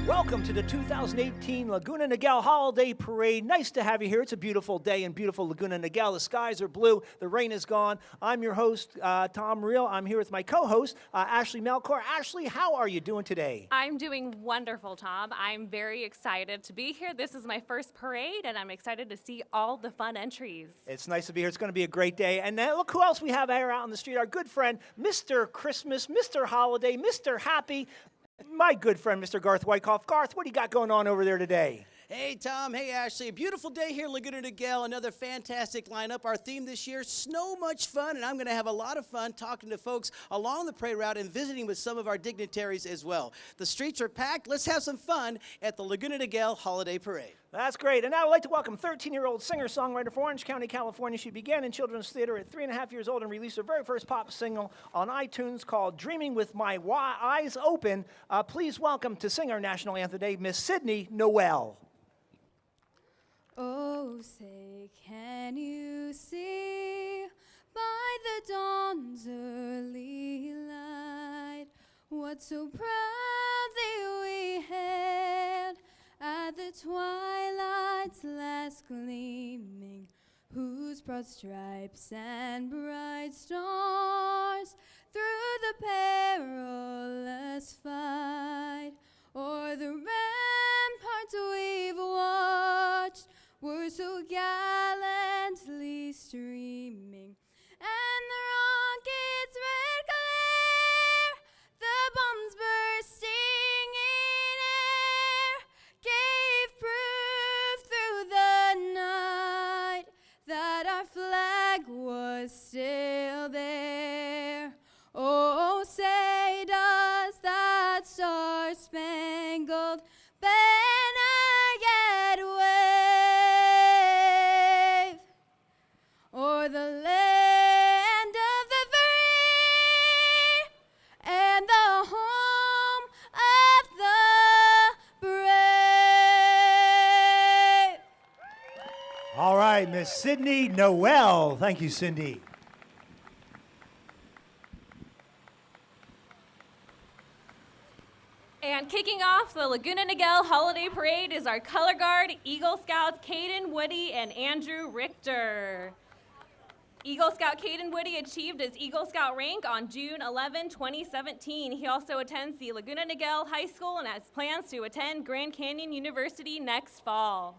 Welcome to the 2018 Laguna Niguel Holiday Parade. Nice to have you here. It's a beautiful day in beautiful Laguna Niguel. The skies are blue. The rain is gone. I'm your host, Tom Reel. I'm here with my co-host, Ashley Melchor. Ashley, how are you doing today? I'm doing wonderful, Tom. I'm very excited to be here. This is my first parade, and I'm excited to see all the fun entries. It's nice to be here. It's going to be a great day. And then look who else we have here out on the street. Our good friend, Mr. Christmas, Mr. Holiday, Mr. Happy, my good friend, Mr. Garth Wyckoff. Garth, what do you got going on over there today? Hey, Tom. Hey, Ashley. A beautiful day here in Laguna Niguel. Another fantastic lineup. Our theme this year, snow much fun, and I'm going to have a lot of fun talking to folks along the parade route and visiting with some of our dignitaries as well. The streets are packed. Let's have some fun at the Laguna Niguel Holiday Parade. That's great. And now I'd like to welcome 13-year-old singer-songwriter from Orange County, California. She began in children's theater at 3.5 years old and released her very first pop single on iTunes called Dreaming with My Eyes Open. Please welcome to sing our national anthem today, Miss Sydney Noelle. Oh, say, can you see by the dawn's early light what so proudly we hailed at the twilight's last gleaming, whose broad stripes and bright stars through the perilous fight o'er the ramparts we've watched were so gallantly streaming, and the rocket's red glare, the bombs bursting in air, gave proof through the night that our flag was still there. Oh, say does that star-spangled banner yet wave o'er the land of the free and the home of the brave? All right, Miss Sydney Noelle. Thank you, Cindy. And kicking off the Laguna Niguel Holiday Parade is our color guard, Eagle Scouts Caden, Woodie, and Andrew Richter. Eagle Scout Caden Woodie achieved his Eagle Scout rank on June 11, 2017. He also attends the Laguna Niguel High School and has plans to attend Grand Canyon University next fall.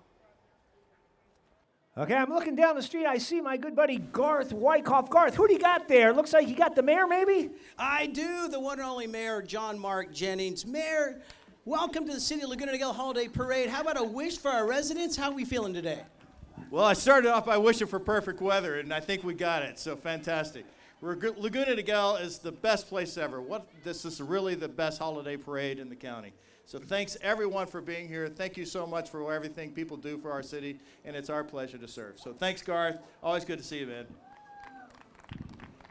Okay, I'm looking down the street. I see my good buddy Garth Wyckoff. Garth, who do you got there? Looks like you got the mayor, maybe? I do, the one and only Mayor John Mark Jennings. Mayor, welcome to the City of Laguna Niguel Holiday Parade. How about a wish for our residents? How are we feeling today? Well, I started off by wishing for perfect weather, and I think we got it, so fantastic. Laguna Niguel is the best place ever. This is really the best holiday parade in the county. So thanks, everyone, for being here. Thank you so much for everything people do for our city, and it's our pleasure to serve. So thanks, Garth. Always good to see you, man.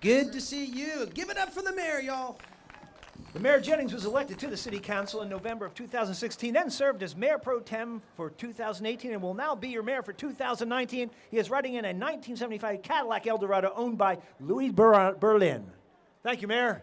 Good to see you. Give it up for the mayor, y'all. The Mayor Jennings was elected to the City Council in November of 2016, then served as Mayor Pro Tem for 2018, and will now be your mayor for 2019. He is riding in a 1975 Cadillac Eldorado owned by Louis Berlin. Thank you, Mayor.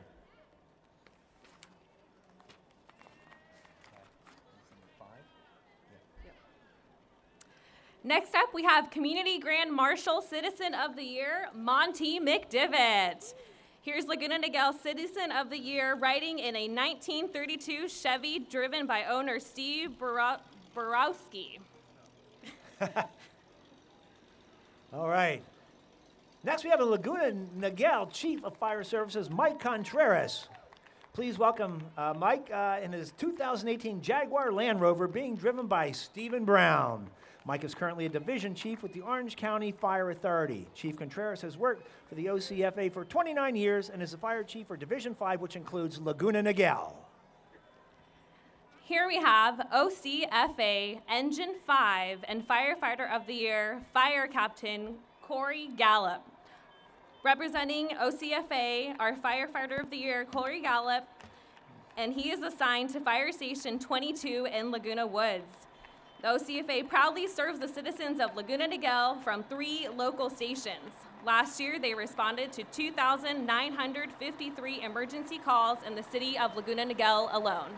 Next up, we have Community Grand Marshal Citizen of the Year, Monty McDivitt. Here's Laguna Niguel Citizen of the Year, riding in a 1932 Chevy driven by owner Steve Borowski. All right. Next, we have a Laguna Niguel Chief of Fire Services, Mike Contreras. Please welcome Mike in his 2018 Jaguar Land Rover being driven by Stephen Brown. Mike is currently a division chief with the Orange County Fire Authority. Chief Contreras has worked for the OCFA for 29 years and is the fire chief for Division 5, which includes Laguna Niguel. Here we have OCFA Engine 5 and Firefighter of the Year, Fire Captain Cory Gallup. Representing OCFA, our Firefighter of the Year, Cory Gallup, and he is assigned to Fire Station 22 in Laguna Woods. The OCFA proudly serves the citizens of Laguna Niguel from 3 local stations. Last year, they responded to 2,953 emergency calls in the city of Laguna Niguel alone.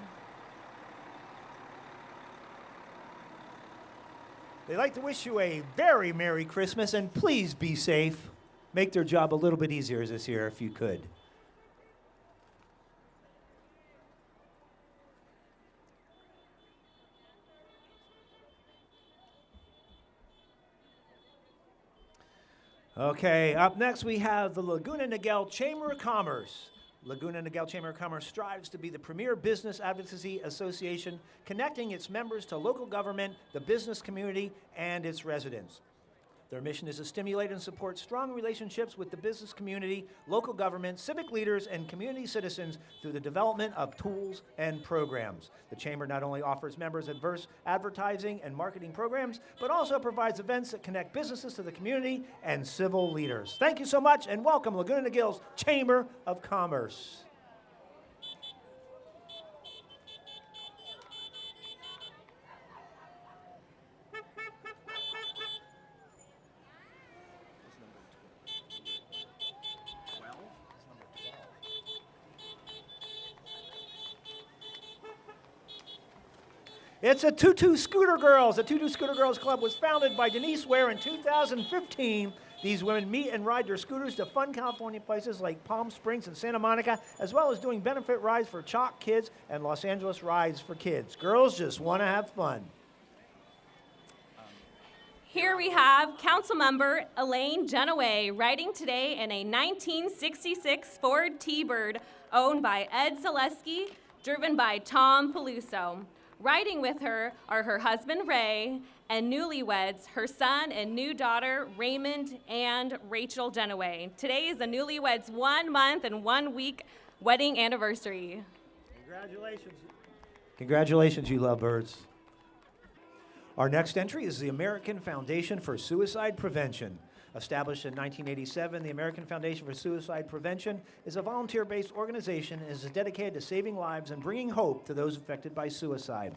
They'd like to wish you a very Merry Christmas, and please be safe. Make their job a little bit easier this year if you could. Okay, up next we have the Laguna Niguel Chamber of Commerce. Laguna Niguel Chamber of Commerce strives to be the premier business advocacy association connecting its members to local government, the business community, and its residents. Their mission is to stimulate and support strong relationships with the business community, local government, civic leaders, and community citizens through the development of tools and programs. The Chamber not only offers members diverse advertising and marketing programs, but also provides events that connect businesses to the community and civil leaders. Thank you so much, and welcome Laguna Niguel's Chamber of Commerce. It's the Tutu Scooter Girls. The Tutu Scooter Girls Club was founded by Denise Ware in 2015. These women meet and ride their scooters to fun California places like Palm Springs and Santa Monica, as well as doing benefit rides for Chalk Kids and Los Angeles Rides for Kids. Girls just want to have fun. Here we have Councilmember Elaine Gennawey riding today in a 1966 Ford T-Bird owned by Ed Zaleski, driven by Tom Peluso. Riding with her are her husband, Ray, and newlyweds, her son and new daughter, Raymond and Rachel Gennawey. Today is the newlyweds' 1 month and 1 week wedding anniversary. Congratulations. Congratulations, you lovebirds. Our next entry is the American Foundation for Suicide Prevention. Established in 1987, the American Foundation for Suicide Prevention is a volunteer-based organization and is dedicated to saving lives and bringing hope to those affected by suicide.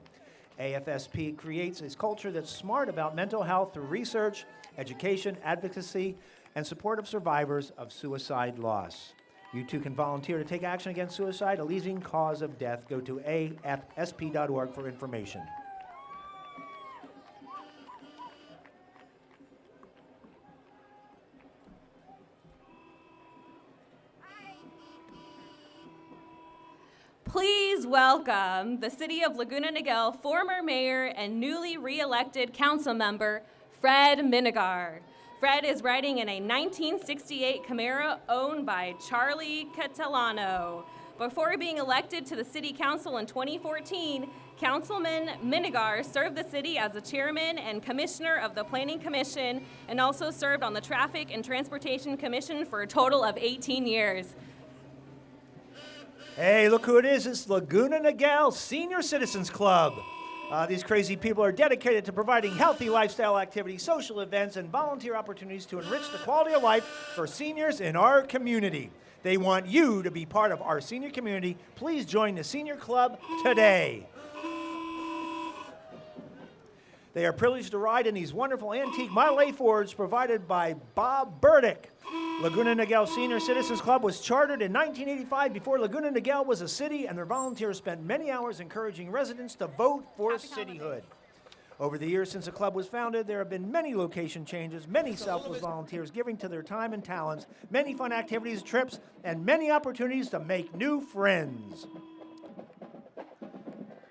AFSP creates a culture that's smart about mental health through research, education, advocacy, and support of survivors of suicide loss. You too can volunteer to take action against suicide, a leading cause of death. Go to afsp.org for information. Please welcome the City of Laguna Niguel former mayor and newly re-elected council member, Fred Minagar. Fred is riding in a 1968 Camaro owned by Charlie Catalano. Before being elected to the city council in 2014, Councilman Minagar served the city as the chairman and commissioner of the Planning Commission and also served on the Traffic and Transportation Commission for a total of 18 years. Hey, look who it is. It's Laguna Niguel Senior Citizens Club. These crazy people are dedicated to providing healthy lifestyle activities, social events, and volunteer opportunities to enrich the quality of life for seniors in our community. They want you to be part of our senior community. Please join the Senior Club today. They are privileged to ride in these wonderful antique Model A Fords provided by Bob Burdick. Laguna Niguel Senior Citizens Club was chartered in 1985 before Laguna Niguel was a city, and their volunteers spent many hours encouraging residents to vote for cityhood. Over the years since the club was founded, there have been many location changes, many selfless volunteers giving to their time and talents, many fun activities, trips, and many opportunities to make new friends.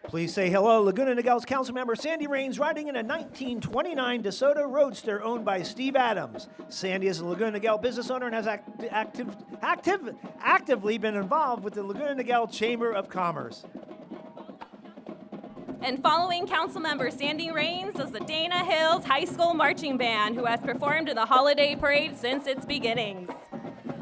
Please say hello, Laguna Niguel's Councilmember Sandy Raines, riding in a 1929 DeSoto Roadster owned by Steve Adams. Sandy is a Laguna Niguel business owner and has actively been involved with the Laguna Niguel Chamber of Commerce. And following Councilmember Sandy Raines is the Dana Hills High School Marching Band, who has performed in the holiday parade since its beginnings.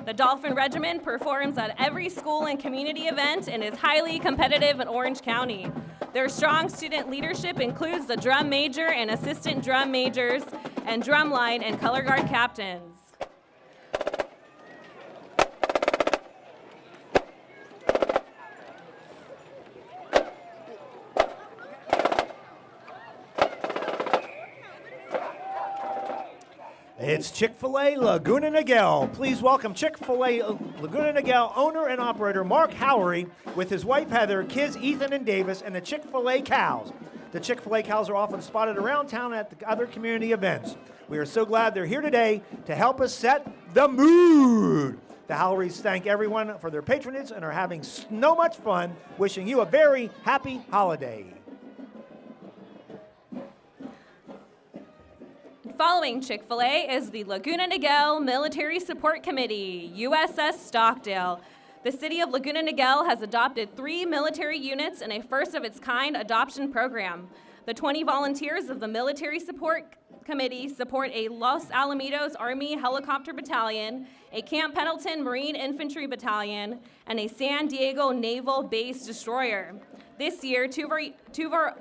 The Dolphin Regiment performs at every school and community event and is highly competitive in Orange County. Their strong student leadership includes the drum major and assistant drum majors and drumline and color guard captains. It's Chick-fil-A Laguna Niguel. Please welcome Chick-fil-A Laguna Niguel owner and operator Mark Howery with his wife Heather, kids Ethan and Davis, and the Chick-fil-A cows. The Chick-fil-A cows are often spotted around town at the other community events. We are so glad they're here today to help us set the mood. The Howleries thank everyone for their patronage and are having so much fun, wishing you a very happy holiday. Following Chick-fil-A is the Laguna Niguel Military Support Committee, USS Stockdale. The City of Laguna Niguel has adopted 3 military units in a first-of-its-kind adoption program. The 20 volunteers of the Military Support Committee support a Los Alamitos Army Helicopter Battalion, a Camp Pendleton Marine Infantry Battalion, and a San Diego Naval Base Destroyer. This year, two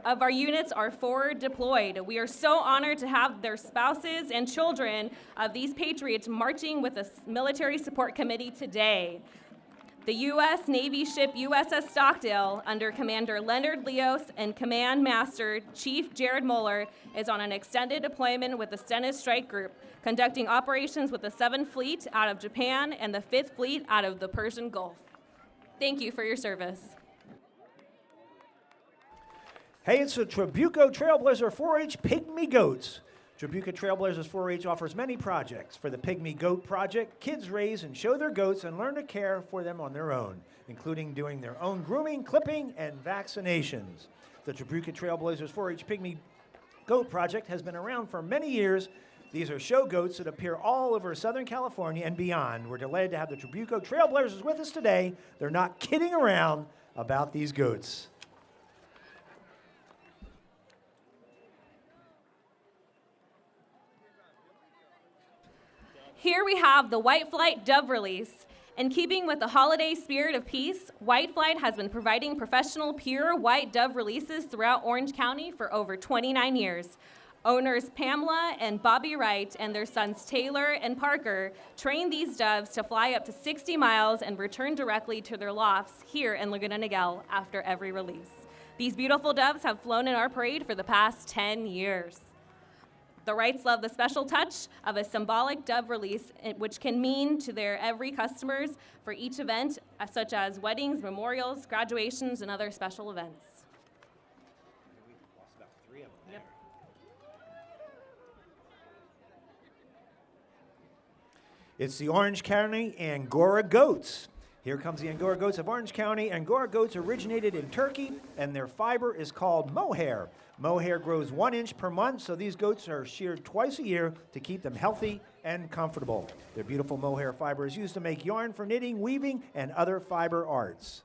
of our units are forward deployed. We are so honored to have their spouses and children of these patriots marching with the Military Support Committee today. The U.S. Navy ship USS Stockdale, under Commander Leonard Leos and Command Master Chief Jared Mueller, is on an extended deployment with the Stennis Strike Group, conducting operations with the 7th Fleet out of Japan and the 5th Fleet out of the Persian Gulf. Thank you for your service. Hey, it's the Trabuco Trailblazer 4-H Pygmy Goats. Trabuco Trailblazers 4-H offers many projects. For the Pygmy Goat Project, kids raise and show their goats and learn to care for them on their own, including doing their own grooming, clipping, and vaccinations. The Trabuco Trailblazers 4-H Pygmy Goat Project has been around for many years. These are show goats that appear all over Southern California and beyond. We're delighted to have the Trabuco Trailblazers with us today. They're not kidding around about these goats. Here we have the White Flite Dove release. In keeping with the holiday spirit of peace, White Flite has been providing professional pure white dove releases throughout Orange County for over 29 years. Owners Pamela and Bobby Wright and their sons Taylor and Parker train these doves to fly up to 60 miles and return directly to their lofts here in Laguna Niguel after every release. These beautiful doves have flown in our parade for the past 10 years. The Wrights love the special touch of a symbolic dove release, which can mean to their every customers for each event, such as weddings, memorials, graduations, and other special events. It's the Orange County Angora goats. Here comes the Angora goats of Orange County. Angora goats originated in Turkey, and their fiber is called mohair. Mohair grows 1 inch per month, so these goats are sheared twice a year to keep them healthy and comfortable. Their beautiful mohair fiber is used to make yarn for knitting, weaving, and other fiber arts.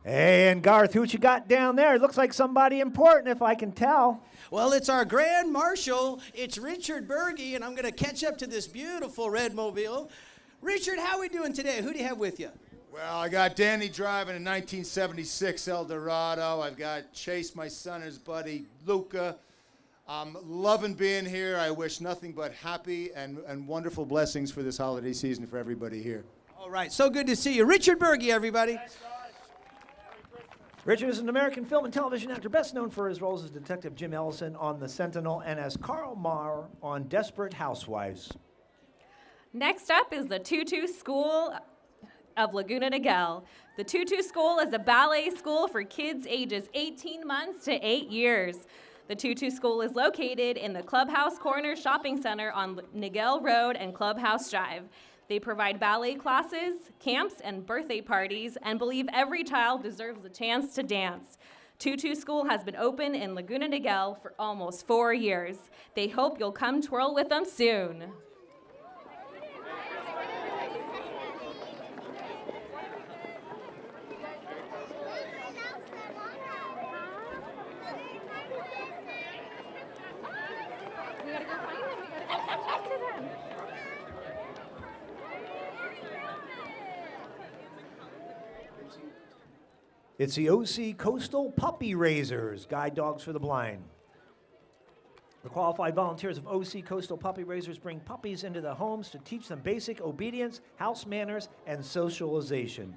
Hey, and Garth, who you got down there? It looks like somebody important, if I can tell. Well, it's our Grand Marshal. It's Richard Burgi, and I'm going to catch up to this beautiful red mobile. Richard, how are we doing today? Who do you have with you? Well, I got Danny driving a 1976 Eldorado. I've got Chase, my son, and his buddy, Luca. I'm loving being here. I wish nothing but happy and wonderful blessings for this holiday season for everybody here. All right, so good to see you. Richard Burgi, everybody. Richard is an American film and television actor, best known for his roles as Detective Jim Ellison on The Sentinel and as Carl Marr on Desperate Housewives. Next up is the Tutu School of Laguna Niguel. The Tutu School is a ballet school for kids ages 18 months to 8 years. The Tutu School is located in the Clubhouse Corner Shopping Center on Niguel Road and Clubhouse Drive. They provide ballet classes, camps, and birthday parties, and believe every child deserves a chance to dance. Tutu School has been open in Laguna Niguel for almost 4 years. They hope you'll come twirl with them soon. It's the OC Coastal Puppy Raisers, guide dogs for the blind. The qualified volunteers of OC Coastal Puppy Raisers bring puppies into the homes to teach them basic obedience, house manners, and socialization.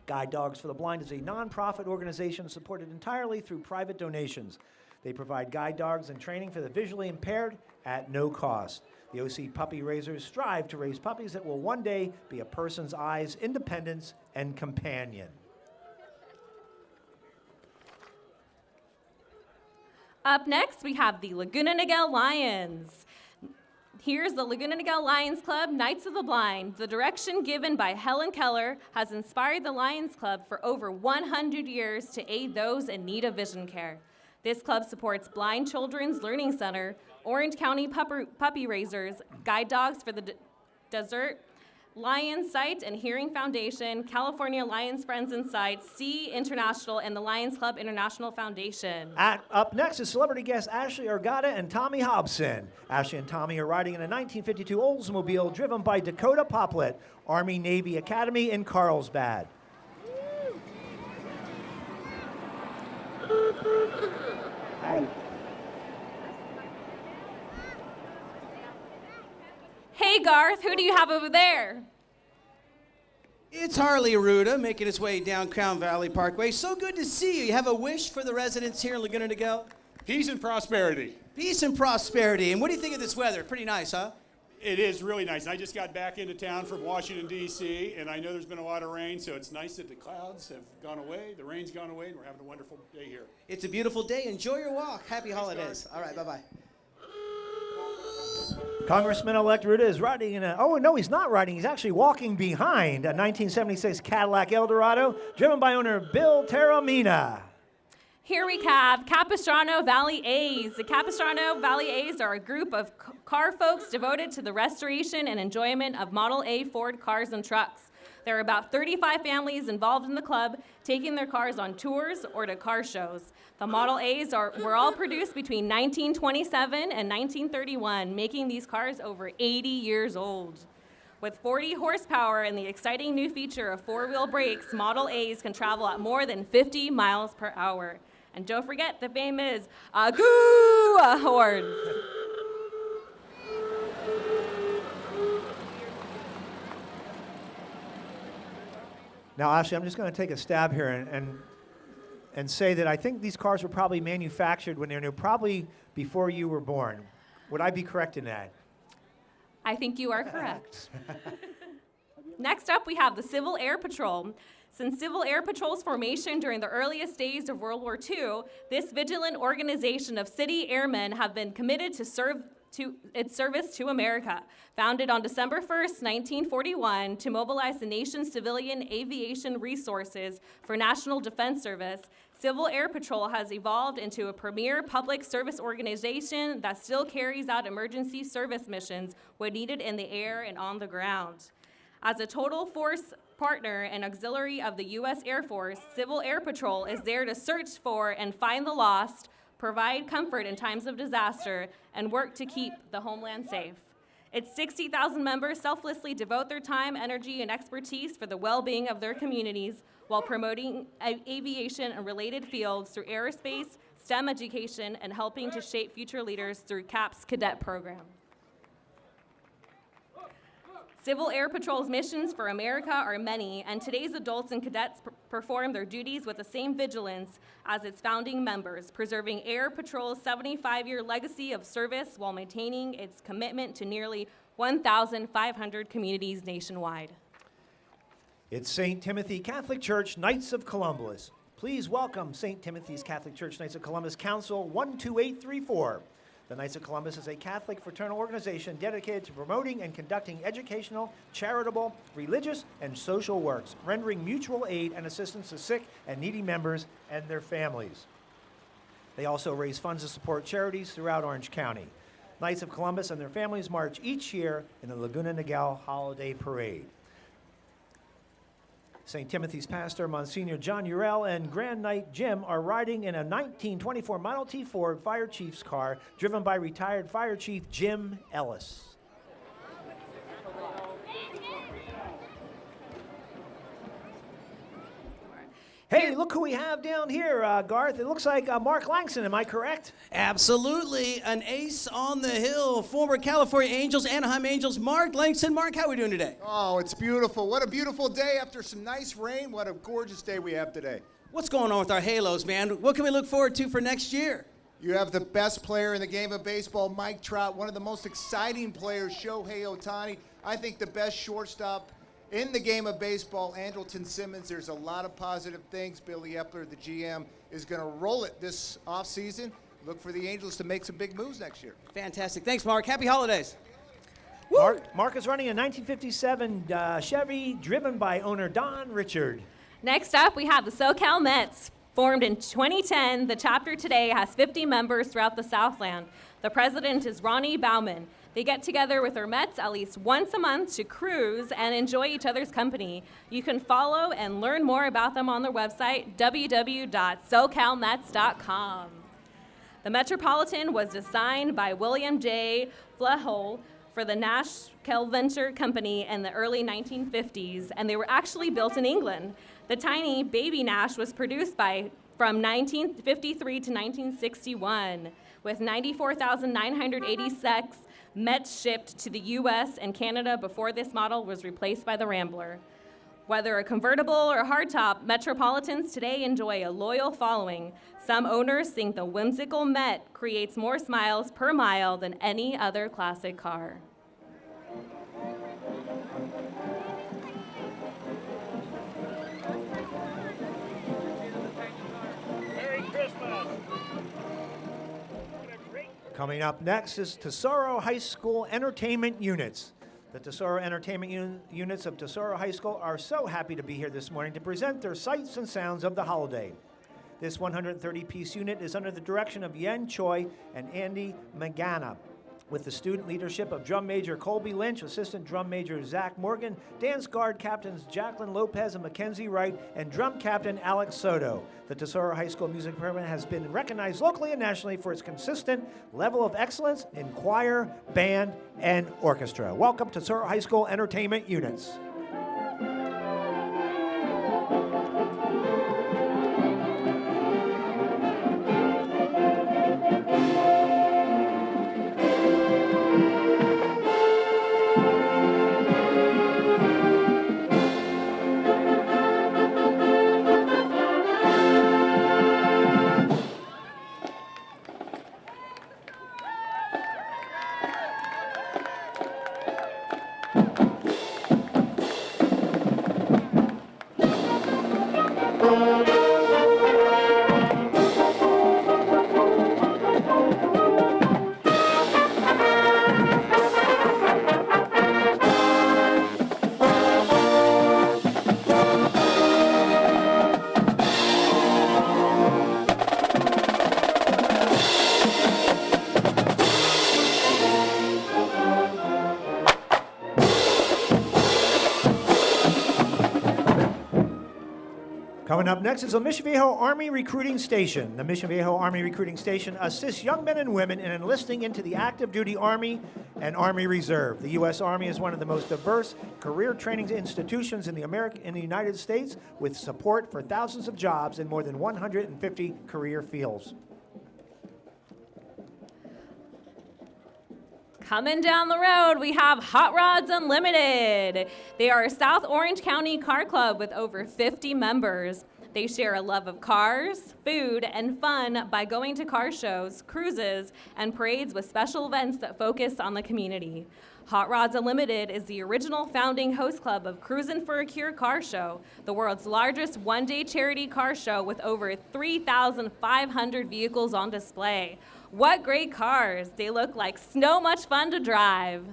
Guide Dogs for the Blind is a nonprofit organization supported entirely through private donations. They provide guide dogs and training for the visually impaired at no cost. The OC Puppy Raisers strive to raise puppies that will one day be a person's eyes, independence, and companion. Up next, we have the Laguna Niguel Lions. Here's the Laguna Niguel Lions Club, Knights of the Blind. The direction given by Helen Keller has inspired the Lions Club for over 100 years to aid those in need of vision care. This club supports Blind Children's Learning Center, Orange County Puppy Raisers, Guide Dogs for the Desert, Lions Sight and Hearing Foundation, California Lions Friends and Sight, C International, and the Lions Club International Foundation. Up next is celebrity guests Ashley Argata and Tommy Hobson. Ashley and Tommy are riding in a 1952 Oldsmobile driven by Dakota Poplet, Army Navy Academy in Carlsbad. Hey Garth, who do you have over there? It's Harley Arruda making his way down Crown Valley Parkway. So good to see you. You have a wish for the residents here in Laguna Niguel? Peace and prosperity. Peace and prosperity. And what do you think of this weather? Pretty nice, huh? It is really nice. I just got back into town from Washington, D.C., and I know there's been a lot of rain, so it's nice that the clouds have gone away, the rain's gone away, and we're having a wonderful day here. It's a beautiful day. Enjoy your walk. Happy holidays. All right, bye-bye. Congressman-Elect Ruta is riding in a, oh no, he's not riding, he's actually walking behind a 1976 Cadillac Eldorado driven by owner Bill Terramina. Here we have Capistrano Valley A's. The Capistrano Valley A's are a group of car folks devoted to the restoration and enjoyment of Model A Ford cars and trucks. There are about 35 families involved in the club, taking their cars on tours or to car shows. The Model A's were all produced between 1927 and 1931, making these cars over 80 years old. With 40 horsepower and the exciting new feature of four-wheel brakes, Model A's can travel at more than 50 miles per hour. And don't forget the famous Agoo horn. Now, Ashley, I'm just going to take a stab here and say that I think these cars were probably manufactured when they were new, probably before you were born. Would I be correct in that? I think you are correct. Next up, we have the Civil Air Patrol. Since Civil Air Patrol's formation during the earliest days of World War II, this vigilant organization of city airmen have been committed to its service to America. Founded on December 1st, 1941, to mobilize the nation's civilian aviation resources for national defense service, Civil Air Patrol has evolved into a premier public service organization that still carries out emergency service missions when needed in the air and on the ground. As a total force partner and auxiliary of the U.S. Air Force, Civil Air Patrol is there to search for and find the lost, provide comfort in times of disaster, and work to keep the homeland safe. Its 60,000 members selflessly devote their time, energy, and expertise for the well-being of their communities while promoting aviation and related fields through aerospace, STEM education, and helping to shape future leaders through CAP's Cadette program. Civil Air Patrol's missions for America are many, and today's adults and cadets perform their duties with the same vigilance as its founding members, preserving Air Patrol's 75-year legacy of service while maintaining its commitment to nearly 1,500 communities nationwide. It's St. Timothy Catholic Church, Knights of Columbus. Please welcome St. Timothy's Catholic Church, Knights of Columbus Council 12834. The Knights of Columbus is a Catholic fraternal organization dedicated to promoting and conducting educational, charitable, religious, and social works, rendering mutual aid and assistance to sick and needy members and their families. They also raise funds to support charities throughout Orange County. Knights of Columbus and their families march each year in the Laguna Niguel Holiday Parade. St. Timothy's pastor, Monsignor John Urell, and Grand Knight Jim are riding in a 1924 Model T Ford Fire Chief's car driven by retired Fire Chief Jim Ellis. Hey, look who we have down here, Garth. It looks like Mark Langston, am I correct? Absolutely. An ace on the hill. Former California Angels, Anaheim Angels, Mark Langston. Mark, how are we doing today? Oh, it's beautiful. What a beautiful day after some nice rain. What a gorgeous day we have today. What's going on with our Halos, man? What can we look forward to for next year? You have the best player in the game of baseball, Mike Trout, one of the most exciting players, Shohei Ohtani. I think the best shortstop in the game of baseball, Andrelton Simmons. There's a lot of positive things. Billy Epler, the GM, is going to roll it this offseason. look for the Angels to make some big moves next year. Fantastic. Thanks, Mark. Happy holidays. Mark is running a 1957 Chevy driven by owner Don Richard. Next up, we have the SoCal Mets. Formed in 2010, the chapter today has 50 members throughout the Southland. The president is Ronnie Bauman. They get together with their Mets at least once a month to cruise and enjoy each other's company. You can follow and learn more about them on their website, www.socalmets.com. The Metropolitan was designed by William J. Flehol for the Nash Kelventure Company in the early 1950s, and they were actually built in England. The tiny baby Nash was produced from 1953 to 1961, with 94,986 Mets shipped to the U.S. and Canada before this model was replaced by the Rambler. Whether a convertible or hardtop, Metropolitans today enjoy a loyal following. Some owners think the whimsical Met creates more smiles per mile than any other classic car. Coming up next is Tesoro High School Entertainment Units. The Tesoro Entertainment Units of Tesoro High School are so happy to be here this morning to present their sights and sounds of the holiday. This 130-piece unit is under the direction of Yen Choi and Andy Magana, with the student leadership of Drum Major Colby Lynch, Assistant Drum Major Zach Morgan, Dance Guard Captains Jacqueline Lopez and Mackenzie Wright, and Drum Captain Alex Soto. The Tesoro High School Music Department has been recognized locally and nationally for its consistent level of excellence in choir, band, and orchestra. Welcome to Tesoro High School Entertainment Units. Coming up next is the Mission Viejo Army Recruiting Station. The Mission Viejo Army Recruiting Station assists young men and women in enlisting into the active duty Army and Army Reserve. The U.S. Army is one of the most diverse career training institutions in the United States, with support for thousands of jobs in more than 150 career fields. Coming down the road, we have Hot Rods Unlimited. They are a South Orange County car club with over 50 members. They share a love of cars, food, and fun by going to car shows, cruises, and parades with special events that focus on the community. Hot Rods Unlimited is the original founding host club of Cruisin' for a Cure car show, the world's largest one-day charity car show with over 3,500 vehicles on display. What great cars! They look like so much fun to drive.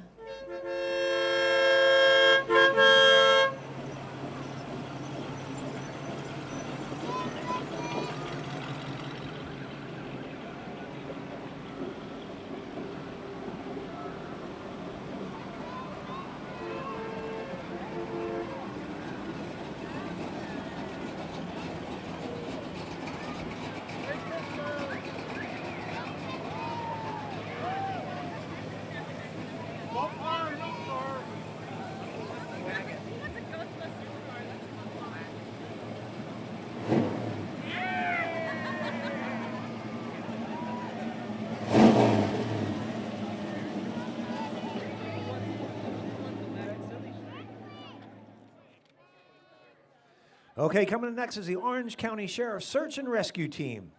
Okay, coming up next is the Orange County Sheriff's Search and Rescue Team.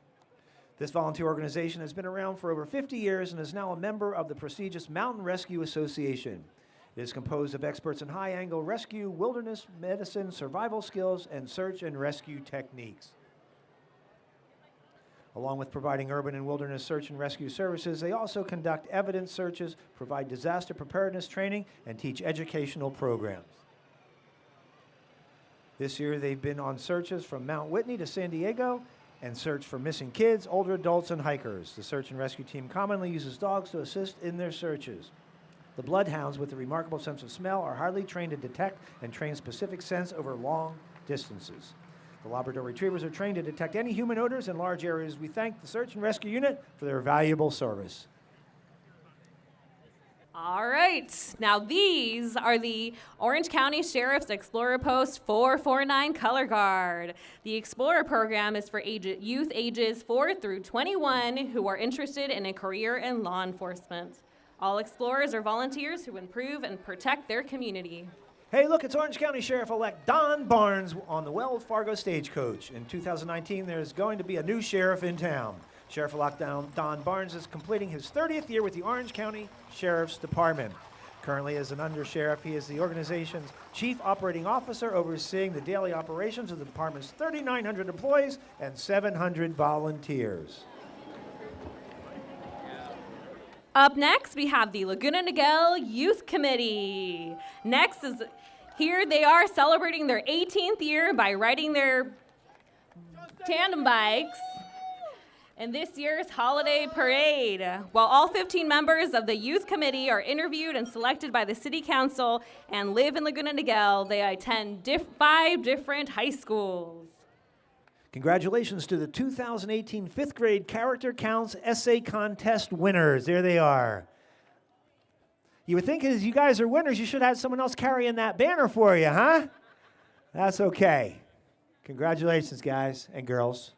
This volunteer organization has been around for over 50 years and is now a member of the prestigious Mountain Rescue Association. It is composed of experts in high-angle rescue, wilderness medicine, survival skills, and search and rescue techniques. Along with providing urban and wilderness search and rescue services, they also conduct evidence searches, provide disaster preparedness training, and teach educational programs. This year, they've been on searches from Mount Whitney to San Diego and search for missing kids, older adults, and hikers. The search and rescue team commonly uses dogs to assist in their searches. The bloodhounds, with a remarkable sense of smell, are highly trained to detect and train specific scents over long distances. The Labrador Retrievers are trained to detect any human odors in large areas. We thank the Search and Rescue Unit for their valuable service. All right, now these are the Orange County Sheriff's Explorer Post 449 Color Guard. The Explorer program is for youth ages 4 through 21 who are interested in a career in law enforcement. All explorers are volunteers who improve and protect their community. Hey, look, it's Orange County Sheriff-elect Don Barnes on the Wells Fargo Stagecoach. In 2019, there's going to be a new sheriff in town. Sheriff-elect Don Barnes is completing his 30th year with the Orange County Sheriff's Department. Currently, as an undersheriff, he is the organization's chief operating officer, overseeing the daily operations of the department's 3,900 employees and 700 volunteers. Up next, we have the Laguna Niguel Youth Committee. Next is, here they are celebrating their 18th year by riding their tandem bikes in this year's holiday parade. While all 15 members of the youth committee are interviewed and selected by the city council and live in Laguna Niguel, they attend 5 different high schools. Congratulations to the 2018 fifth grade Character Counts Essay Contest winners. There they are. You would think as you guys are winners, you should have someone else carrying that banner for you, huh? That's okay. Congratulations, guys and girls.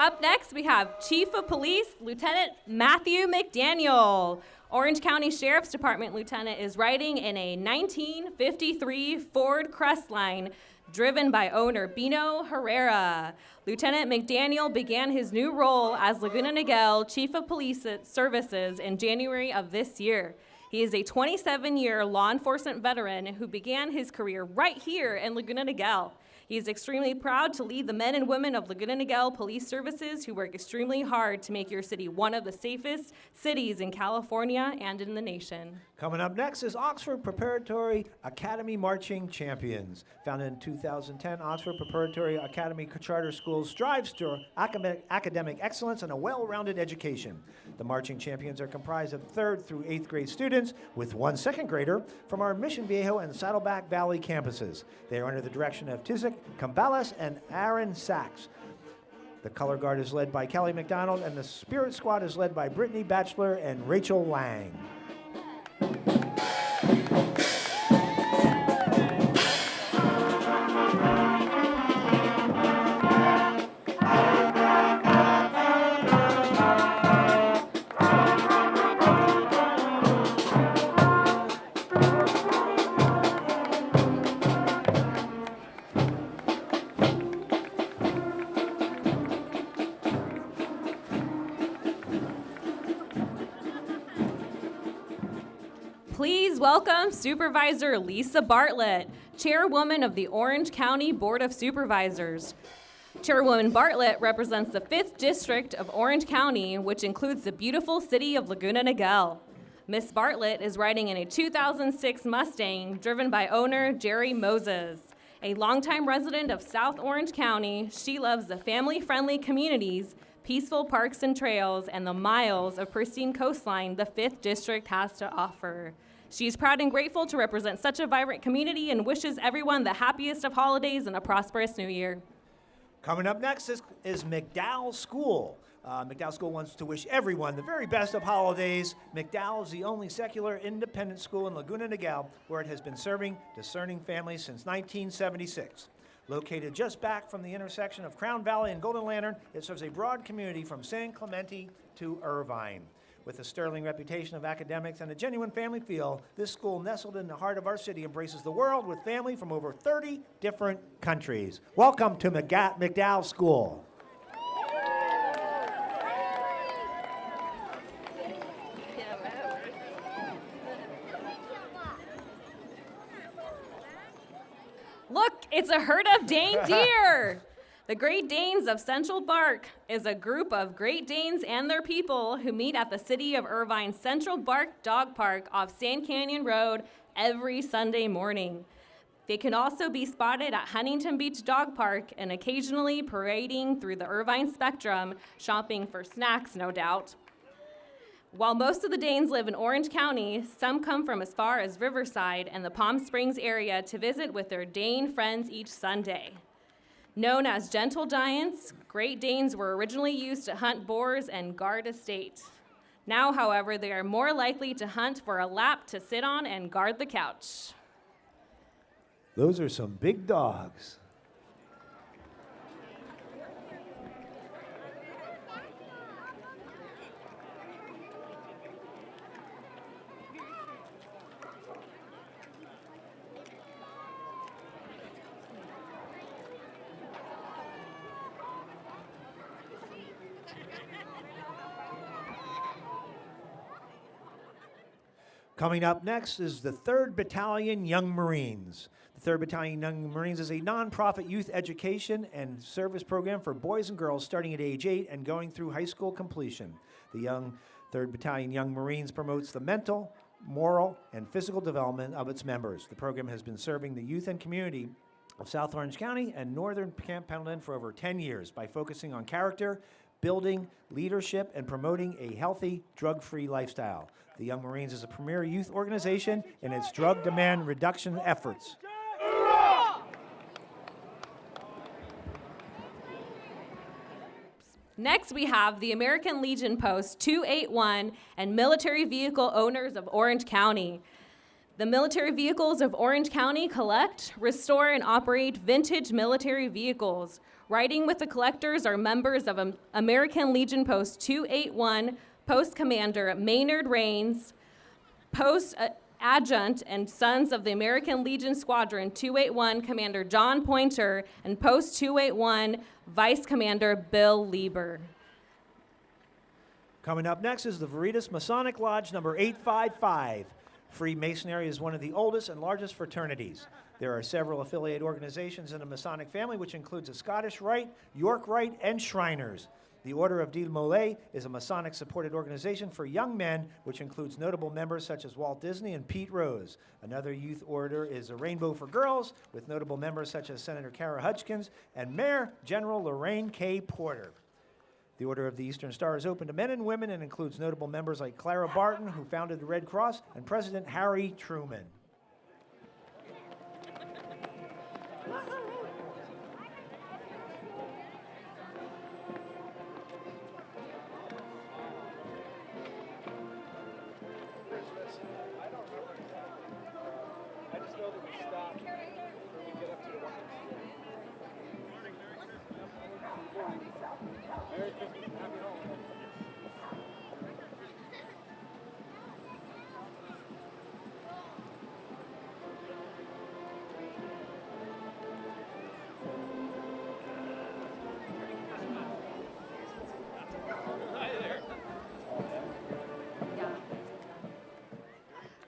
Up next, we have Chief of Police, Lieutenant Matthew McDaniel. Orange County Sheriff's Department Lieutenant is riding in a 1953 Ford Crestline driven by owner Bino Herrera. Lieutenant McDaniel began his new role as Laguna Niguel Chief of Police Services in January of this year. He is a 27-year law enforcement veteran who began his career right here in Laguna Niguel. He is extremely proud to lead the men and women of Laguna Niguel Police Services who work extremely hard to make your city one of the safest cities in California and in the nation. Coming up next is Oxford Preparatory Academy Marching Champions. Founded in 2010, Oxford Preparatory Academy Charter School strives to academic excellence and a well-rounded education. The Marching Champions are comprised of 3rd through 8th grade students with 1 second grader from our Mission Viejo and Saddleback Valley campuses. They are under the direction of Tizik Cambales and Aaron Sachs. The color guard is led by Kelly McDonald, and the spirit squad is led by Brittany Batchelor and Rachel Lang. Please welcome Supervisor Lisa Bartlett, Chairwoman of the Orange County Board of Supervisors. Chairwoman Bartlett represents the 5th District of Orange County, which includes the beautiful city of Laguna Niguel. Miss Bartlett is riding in a 2006 Mustang driven by owner Jerry Moses. A longtime resident of South Orange County, she loves the family-friendly communities, peaceful parks and trails, and the miles of pristine coastline the 5th District has to offer. She's proud and grateful to represent such a vibrant community and wishes everyone the happiest of holidays and a prosperous new year. Coming up next is McDowell School. McDowell School wants to wish everyone the very best of holidays. McDowell is the only secular independent school in Laguna Niguel where it has been serving discerning families since 1976. Located just back from the intersection of Crown Valley and Golden Lantern, it serves a broad community from San Clemente to Irvine. With a sterling reputation of academics and a genuine family feel, this school, nestled in the heart of our city, embraces the world with family from over 30 different countries. Welcome to McDowell School. Look, it's a herd of Dane deer. The Great Danes of Central Park is a group of Great Danes and their people who meet at the City of Irvine's Central Park Dog Park off Sand Canyon Road every Sunday morning. They can also be spotted at Huntington Beach Dog Park and occasionally parading through the Irvine Spectrum, shopping for snacks, no doubt. While most of the Danes live in Orange County, some come from as far as Riverside and the Palm Springs area to visit with their Dane friends each Sunday. Known as gentle giants, Great Danes were originally used to hunt boars and guard a state. Now, however, they are more likely to hunt for a lap to sit on and guard the couch. Those are some big dogs. Coming up next is the 3rd Battalion Young Marines. The 3rd Battalion Young Marines is a nonprofit youth education and service program for boys and girls starting at age 8 and going through high school completion. The 3rd Battalion Young Marines promotes the mental, moral, and physical development of its members. The program has been serving the youth and community of South Orange County and northern Camp Pendleton for over 10 years by focusing on character, building leadership, and promoting a healthy, drug-free lifestyle. The Young Marines is a premier youth organization in its drug demand reduction efforts. Next, we have the American Legion Post 281 and military vehicle owners of Orange County. The military vehicles of Orange County collect, restore, and operate vintage military vehicles. Riding with the collectors are members of American Legion Post 281, Post Commander Maynard Rains, Post Adjutant and Sons of the American Legion Squadron 281 Commander John Pointer, and Post 281 Vice Commander Bill Lieber. Coming up next is the Veritas Masonic Lodge number 855. Freemasonry is one of the oldest and largest fraternities. There are several affiliate organizations in the Masonic family, which includes the Scottish Rite, York Rite, and Shriners. The Order of De Molay is a Masonic-supported organization for young men, which includes notable members such as Walt Disney and Pete Rose. Another youth order is a Rainbow for Girls, with notable members such as Senator Kara Hutchins and Mayor General Lorraine K. Porter. The Order of the Eastern Star is open to men and women and includes notable members like Clara Barton, who founded the Red Cross, and President Harry Truman.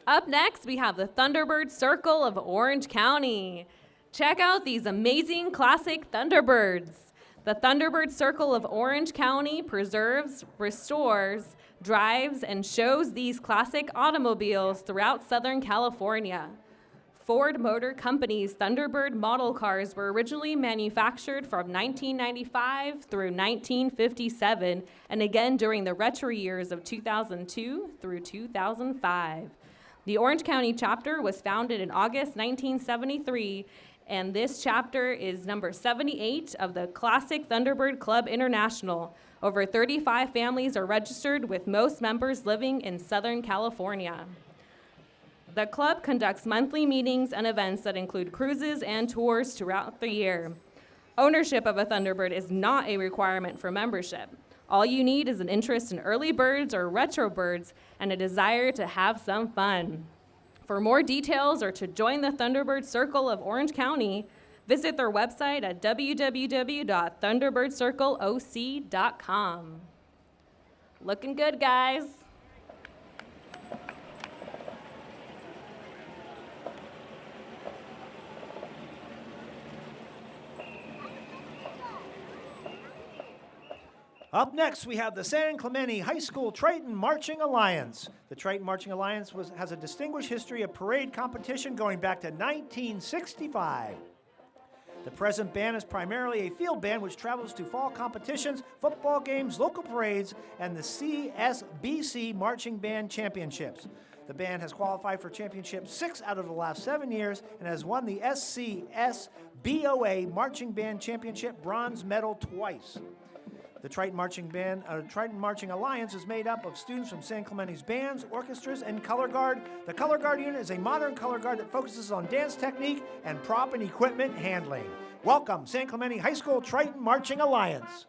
Up next, we have the Thunderbird Circle of Orange County. Check out these amazing classic Thunderbirds. The Thunderbird Circle of Orange County preserves, restores, drives, and shows these classic automobiles throughout Southern California. Ford Motor Company's Thunderbird model cars were originally manufactured from 1995 through 1957, and again during the retro years of 2002 through 2005. The Orange County chapter was founded in August 1973, and this chapter is number 78 of the Classic Thunderbird Club International. Over 35 families are registered, with most members living in Southern California. The club conducts monthly meetings and events that include cruises and tours throughout the year. Ownership of a Thunderbird is not a requirement for membership. All you need is an interest in early birds or retro birds and a desire to have some fun. For more details or to join the Thunderbird Circle of Orange County, visit their website at www.thunderbirdcircleoc.com. Looking good, guys. Up next, we have the San Clemente High School Triton Marching Alliance. The Triton Marching Alliance has a distinguished history of parade competition going back to 1965. The present band is primarily a field band which travels to fall competitions, football games, local parades, and the CSBC Marching Band Championships. The band has qualified for championships 6 out of the last 7 years and has won the SCSBOA Marching Band Championship bronze medal twice. The Triton Marching Alliance is made up of students from San Clemente's bands, orchestras, and color guard. The color guard unit is a modern color guard that focuses on dance technique and prop and equipment handling. Welcome, San Clemente High School Triton Marching Alliance.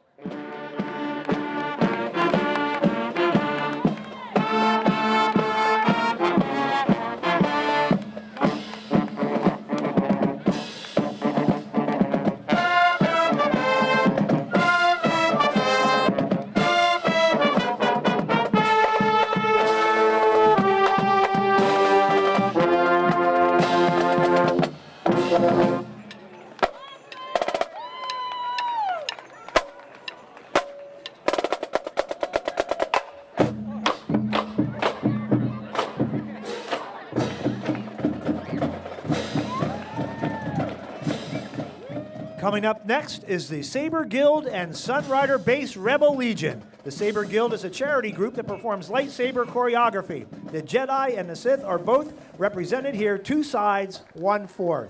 Coming up next is the Saber Guild and Sunrider Base Rebel Legion. The Saber Guild is a charity group that performs lightsaber choreography. The Jedi and the Sith are both represented here, 2 sides, 1/4.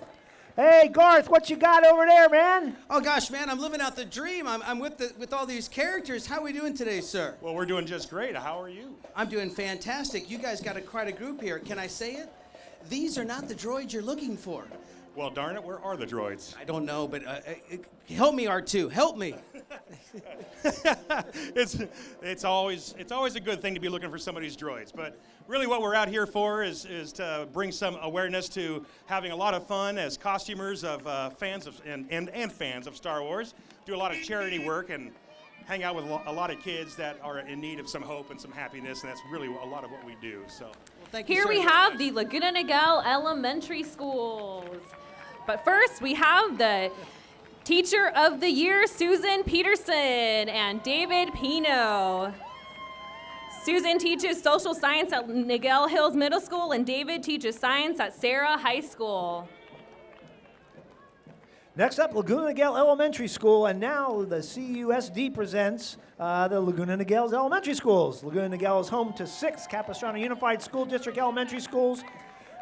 Hey, Garth, what you got over there, man? Oh gosh, man, I'm living out the dream. I'm with all these characters. How are we doing today, sir? Well, we're doing just great. How are you? I'm doing fantastic. You guys got quite a group here. Can I say it? These are not the droids you're looking for. Well, darn it, where are the droids? I don't know, but help me, R2. Help me. It's always a good thing to be looking for somebody's droids, but really what we're out here for is to bring some awareness to having a lot of fun as costumers of fans of and fans of Star Wars. Do a lot of charity work and hang out with a lot of kids that are in need of some hope and some happiness, and that's really a lot of what we do. So, Well, thank you, Here sir, we very have much. the Laguna Niguel Elementary Schools. But first, we have the Teacher of the Year, Susan Peterson and David Pino. Susan teaches social science at Niguel Hills Middle School, and David teaches science at Sarah High School. Next up, Laguna Niguel Elementary School, and now the CUSD presents the Laguna Niguel Elementary Schools. Laguna Niguel is home to 6 Capistrano Unified School District elementary schools: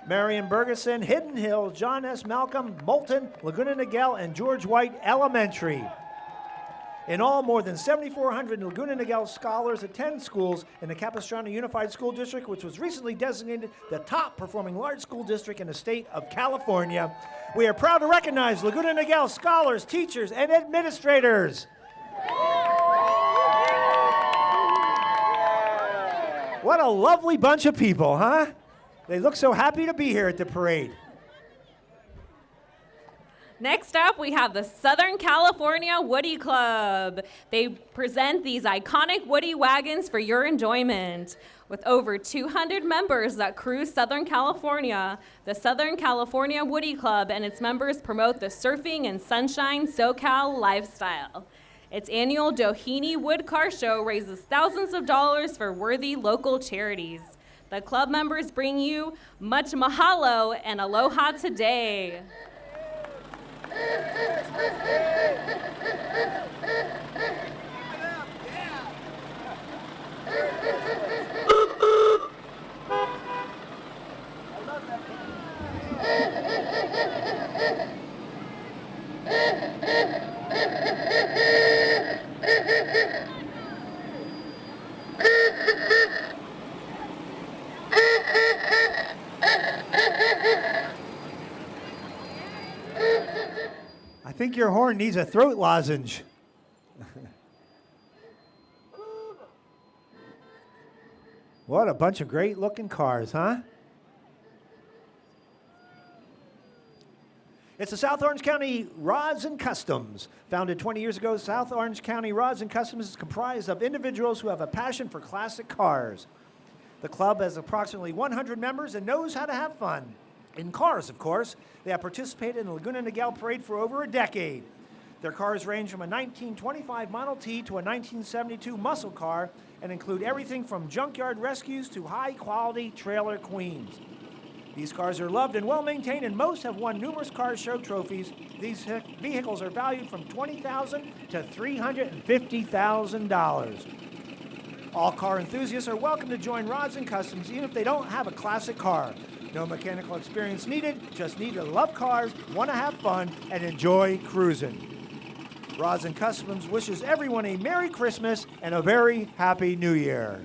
Marion Bergeson, Hidden Hills, John S. Malcolm, Moulton, Laguna Niguel, and George White Elementary. In all, more than 7,400 Laguna Niguel scholars attend schools in the Capistrano Unified School District, which was recently designated the top performing large school district in the state of California. We are proud to recognize Laguna Niguel scholars, teachers, and administrators. What a lovely bunch of people, huh? They look so happy to be here at the parade. Next up, we have the Southern California Woodie Club. They present these iconic Woodie wagons for your enjoyment. With over 200 members that cruise Southern California, the Southern California Woodie Club and its members promote the surfing and sunshine SoCal lifestyle. Its annual Doheny Wood Car Show raises thousands of dollars for worthy local charities. The club members bring you much mahalo and aloha today. I think your horn needs a throat lozenge. What a bunch of great looking cars, huh? It's the South Orange County Rods and Customs. Founded 20 years ago, South Orange County Rods and Customs is comprised of individuals who have a passion for classic cars. The club has approximately 100 members and knows how to have fun. In cars, of course. They have participated in the Laguna Niguel Parade for over a decade. Their cars range from a 1925 Model T to a 1972 muscle car and include everything from junkyard rescues to high-quality trailer queens. These cars are loved and well-maintained, and most have won numerous car show trophies. These vehicles are valued from $20,000 to $350,000. All car enthusiasts are welcome to join Rods and Customs, even if they don't have a classic car. No mechanical experience needed, just need to love cars, want to have fun, and enjoy cruising. Rods and Customs wishes everyone a Merry Christmas and a very Happy New Year.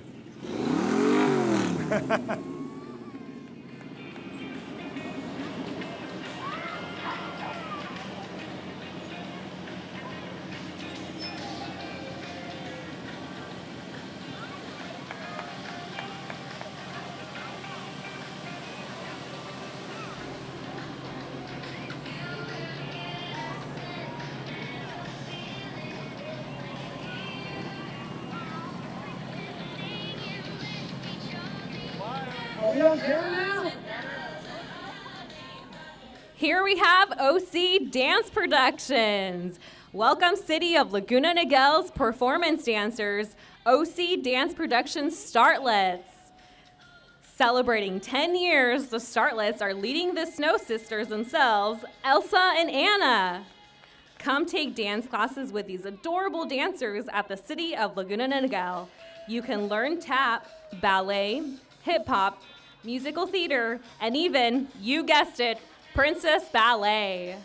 Here we have OC Dance Productions. Welcome City of Laguna Niguel's performance dancers, OC Dance Productions Starlets. Celebrating 10 years, the Starlets are leading the Snow Sisters themselves, Elsa and Anna. Come take dance classes with these adorable dancers at the City of Laguna Niguel. You can learn tap, ballet, hip hop, musical theater, and even, you guessed it, Princess Ballet.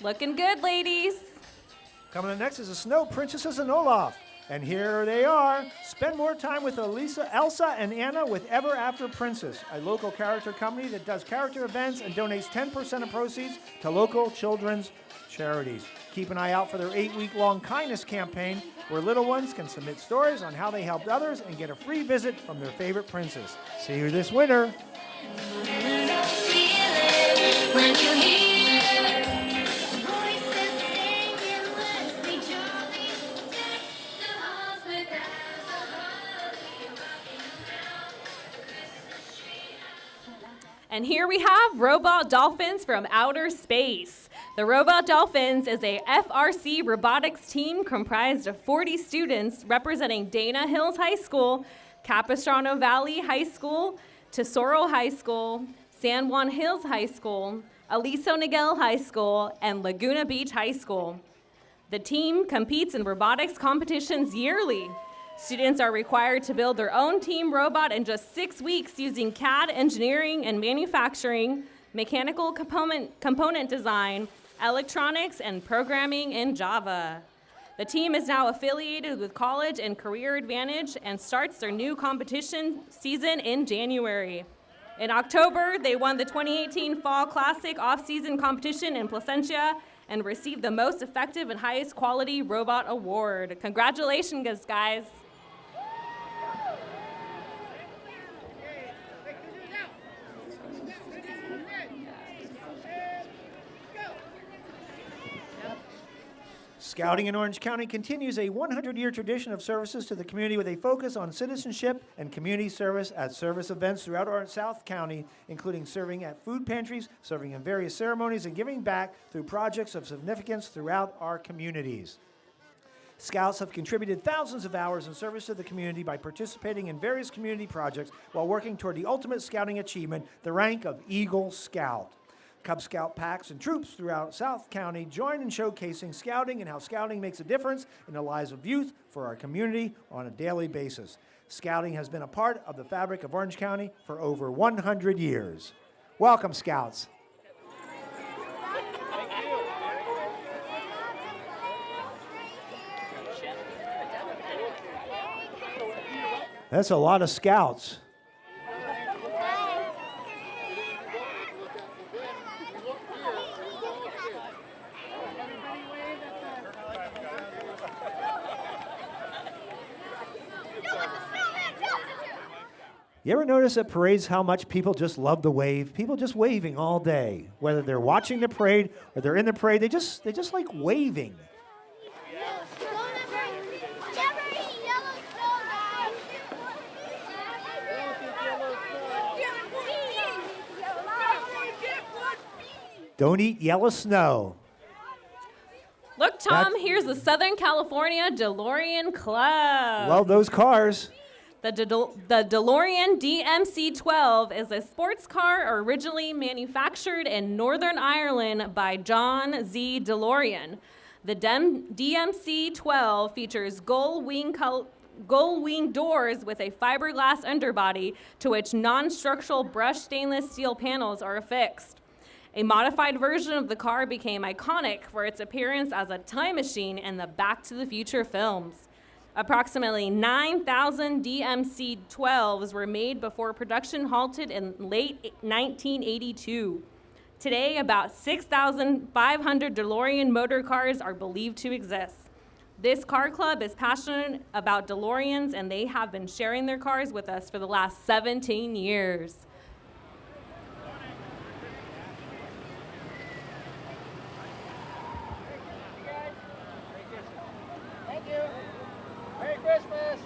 Looking good, ladies. Coming up next is the Snow Princesses and Olaf. And here they are. Spend more time with Elsa and Anna with Ever After Princess, a local character company that does character events and donates 10% of proceeds to local children's charities. Keep an eye out for their 8-week-long kindness campaign, where little ones can submit stories on how they helped others and get a free visit from their favorite princess. See you this winter. When you hear And here we have Robot Dolphins from outer space. The Robot Dolphins is a FRC robotics team comprised of 40 students representing Dana Hills High School, Capistrano Valley High School, Tesoro High School, San Juan Hills High School, Aliso Niguel High School, and Laguna Beach High School. The team competes in robotics competitions yearly. Students are required to build their own team robot in just 6 weeks using CAD engineering and manufacturing, mechanical component design, electronics, and programming in Java. The team is now affiliated with College and Career Advantage and starts their new competition season in January. In October, they won the 2018 Fall Classic Off-Season Competition in Placentia and received the Most Effective and Highest Quality Robot Award. Congratulations, guys. Scouting in Orange County continues a 100-year tradition of services to the community with a focus on citizenship and community service at service events throughout our South County, including serving at food pantries, serving in various ceremonies, and giving back through projects of significance throughout our communities. Scouts have contributed thousands of hours in service to the community by participating in various community projects while working toward the ultimate scouting achievement, the rank of Eagle Scout. Cub Scout packs and troops throughout South County join in showcasing scouting and how scouting makes a difference in the lives of youth for our community on a daily basis. Scouting has been a part of the fabric of Orange County for over 100 years. Welcome, Scouts. That's a lot of Scouts. You ever notice at parades how much people just love to wave? People just waving all day. Whether they're watching the parade or they're in the parade, they just like waving. Don't eat yellow snow. Look, Tom, That's- here's the Southern California DeLorean Club. Love those cars. The DeLorean DMC-12 is a sports car originally manufactured in Northern Ireland by John Z. DeLorean. The DMC-12 features gull-wing doors with a fiberglass underbody to which non-structural brushed stainless steel panels are affixed. A modified version of the car became iconic for its appearance as a time machine in the Back to the Future films. Approximately 9,000 DMC-12s were made before production halted in late 1982. Today, about 6,500 DeLorean motor cars are believed to exist. This car club is passionate about DeLoreans, and they have been sharing their cars with us for the last 17 years. Thank you. Merry Christmas.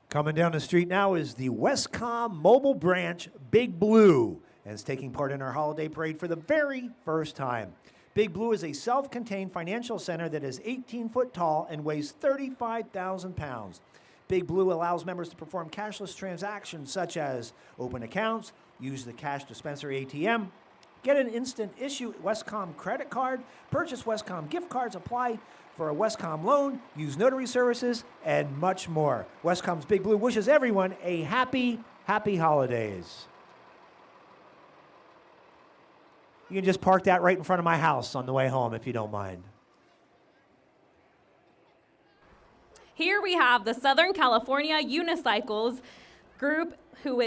Coming down the street now is the Westcom Mobile Branch Big Blue, and is taking part in our holiday parade for the very first time. Big Blue is a self-contained financial center that is 18 foot tall and weighs 35,000 pounds. Big Blue allows members to perform cashless transactions such as open accounts, use the cash dispenser ATM, get an instant issue Westcom credit card, purchase Westcom gift cards, apply for a Westcom loan, use notary services, and much more. Westcom's Big Blue wishes everyone a happy holidays. You can just park that right in front of my house on the way home if you don't mind. Here we have the Southern California Unicycles group who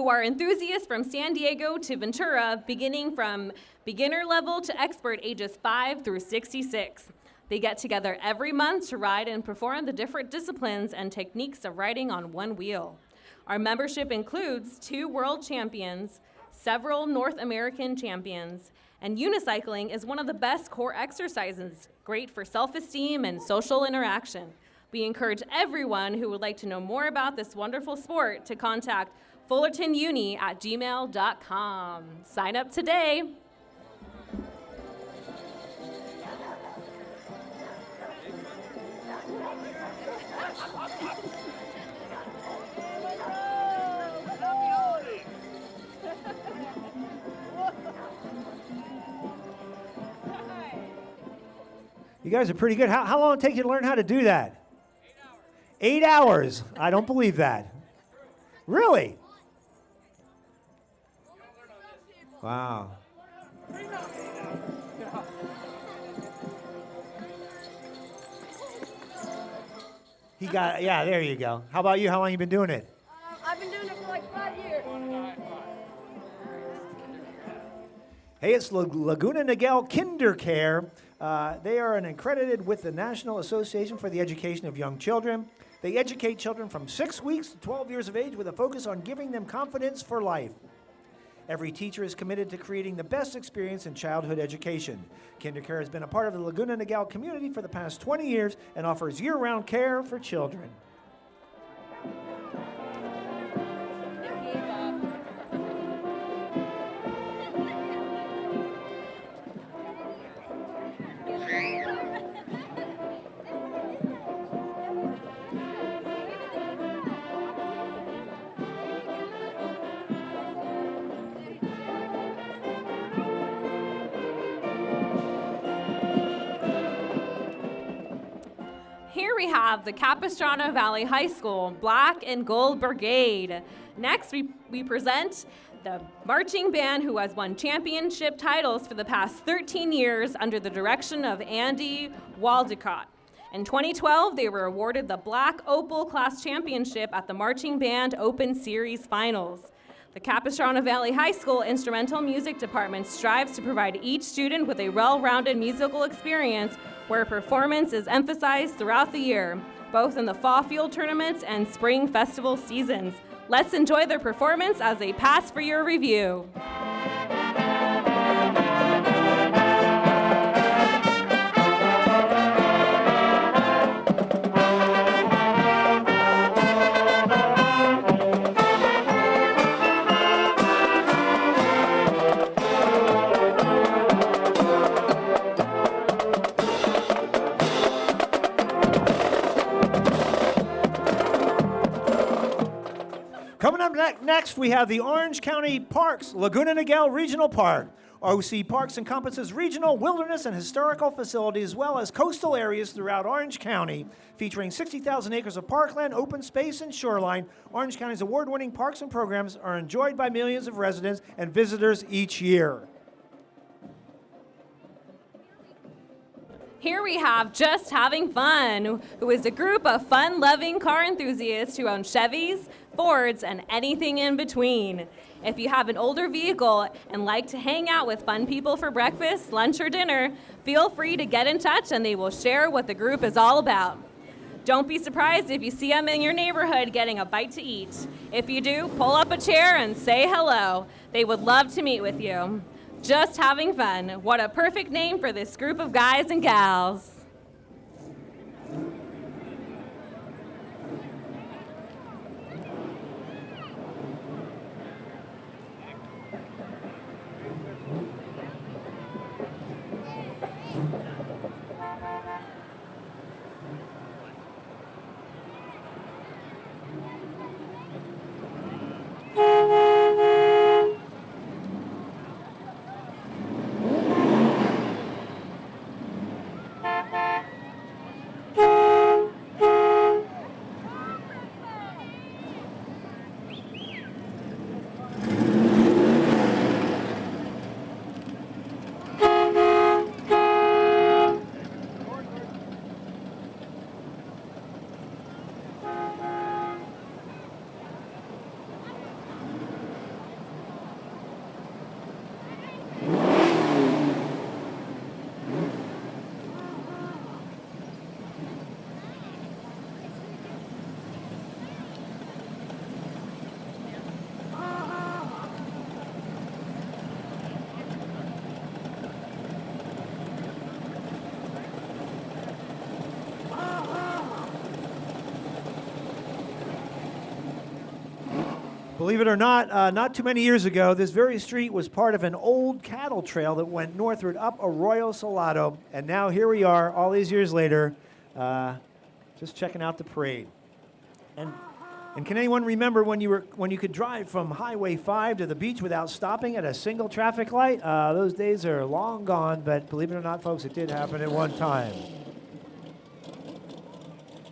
are enthusiasts from San Diego to Ventura, beginning from beginner level to expert ages 5 through 66. They get together every month to ride and perform the different disciplines and techniques of riding on one wheel. Our membership includes 2 world champions, several North American champions, and unicycling is one of the best core exercises, great for self-esteem and social interaction. We encourage everyone who would like to know more about this wonderful sport to contact fullertonuni@gmail.com. Sign up today. You guys are pretty good. How long did it take you to learn how to do that? 8 hours. 8 hours? I don't believe that. Really? Wow. He got, yeah, there you go. How about you? How long you been doing it? I've been doing it for like 5 years. Hey, it's Laguna Niguel KinderCare. They are accredited with the National Association for the Education of Young Children. They educate children from 6 weeks to 12 years of age with a focus on giving them confidence for life. Every teacher is committed to creating the best experience in childhood education. KinderCare has been a part of the Laguna Niguel community for the past 20 years and offers year-round care for children. Here we have the Capistrano Valley High School Black and Gold Brigade. Next, we present the marching band who has won championship titles for the past 13 years under the direction of Andy Waldecott. In 2012, they were awarded the Black Opal Class Championship at the Marching Band Open Series Finals. The Capistrano Valley High School Instrumental Music Department strives to provide each student with a well-rounded musical experience where performance is emphasized throughout the year, both in the fall field tournaments and spring festival seasons. Let's enjoy their performance as they pass for your review. next, we have the Orange County Parks Laguna Niguel Regional Park. OC Parks encompasses regional, wilderness, and historical facilities, as well as coastal areas throughout Orange County, featuring 60,000 acres of parkland, open space, and shoreline. Orange County's award-winning parks and programs are enjoyed by millions of residents and visitors each year. Here we have Just Having Fun, who is a group of fun-loving car enthusiasts who own Chevys, Fords, and anything in between. If you have an older vehicle and like to hang out with fun people for breakfast, lunch, or dinner, feel free to get in touch and they will share what the group is all about. Don't be surprised if you see them in your neighborhood getting a bite to eat. If you do, pull up a chair and say hello. They would love to meet with you. Just Having Fun. What a perfect name for this group of guys and gals. Believe it or not, not too many years ago, this very street was part of an old cattle trail that went northward up Arroyo Salado, and now here we are, all these years later, just checking out the parade. And can anyone remember when you could drive from Highway 5 to the beach without stopping at a single traffic light? Those days are long gone, but believe it or not, folks, it did happen at one time.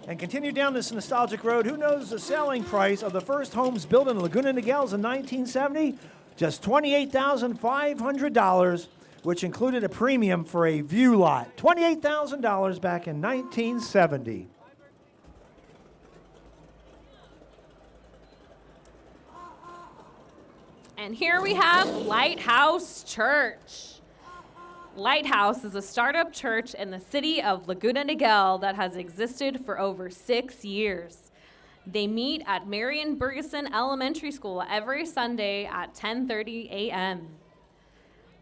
And continue down this nostalgic road. Who knows the selling price of the first homes built in Laguna Niguel in 1970? Just $28,500, which included a premium for a view lot. $28,000 back in 1970. And here we have Lighthouse Church. Lighthouse is a startup church in the city of Laguna Niguel that has existed for over 6 years. They meet at Marion Bergeson Elementary School every Sunday at 10:30 a.m.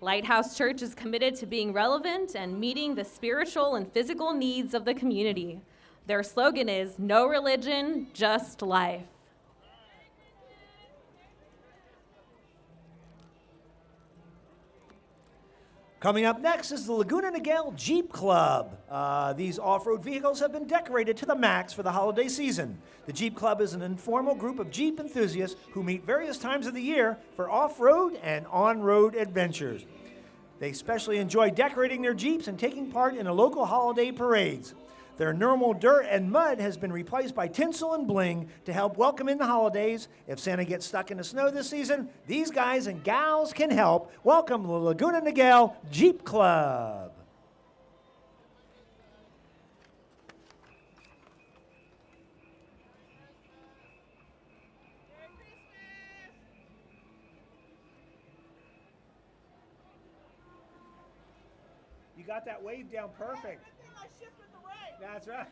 Lighthouse Church is committed to being relevant and meeting the spiritual and physical needs of the community. Their slogan is, "No religion, just life." Coming up next is the Laguna Niguel Jeep Club. These off-road vehicles have been decorated to the max for the holiday season. The Jeep Club is an informal group of Jeep enthusiasts who meet various times of the year for off-road and on-road adventures. They especially enjoy decorating their Jeeps and taking part in the local holiday parades. Their normal dirt and mud has been replaced by tinsel and bling to help welcome in the holidays. If Santa gets stuck in the snow this season, these guys and gals can help. Welcome the Laguna Niguel Jeep Club. You got that wave down perfect. That's right.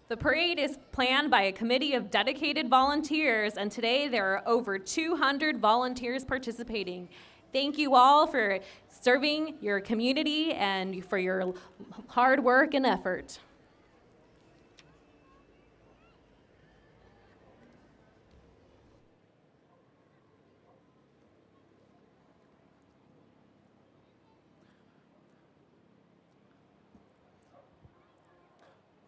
The parade is planned by a committee of dedicated volunteers, and today there are over 200 volunteers participating. Thank you all for serving your community and for your hard work and effort.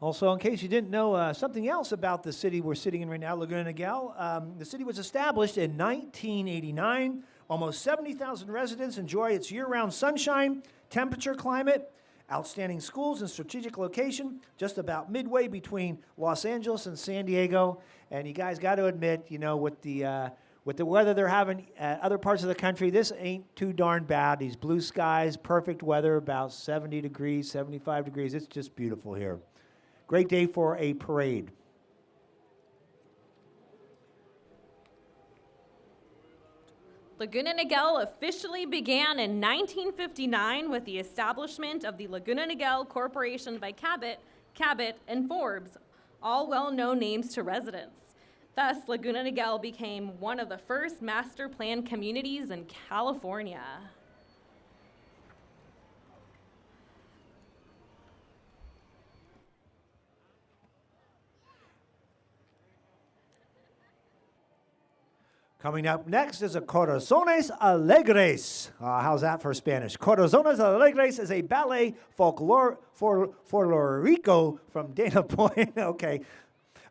Also, in case you didn't know something else about the city we're sitting in right now, Laguna Niguel, the city was established in 1989. Almost 70,000 residents enjoy its year-round sunshine, temperature, climate, outstanding schools, and strategic location, just about midway between Los Angeles and San Diego. And you guys got to admit, you know, with the weather they're having at other parts of the country, this ain't too darn bad. These blue skies, perfect weather, about 70 degrees, 75 degrees. It's just beautiful here. Great day for a parade. Laguna Niguel officially began in 1959 with the establishment of the Laguna Niguel Corporation by Cabot, and Forbes, all well-known names to residents. Thus, Laguna Niguel became one of the first master plan communities in California. Coming up next is a Corazones Alegres. How's that for Spanish? Corazones Alegres is a ballet folklorico from Dana Point. Okay.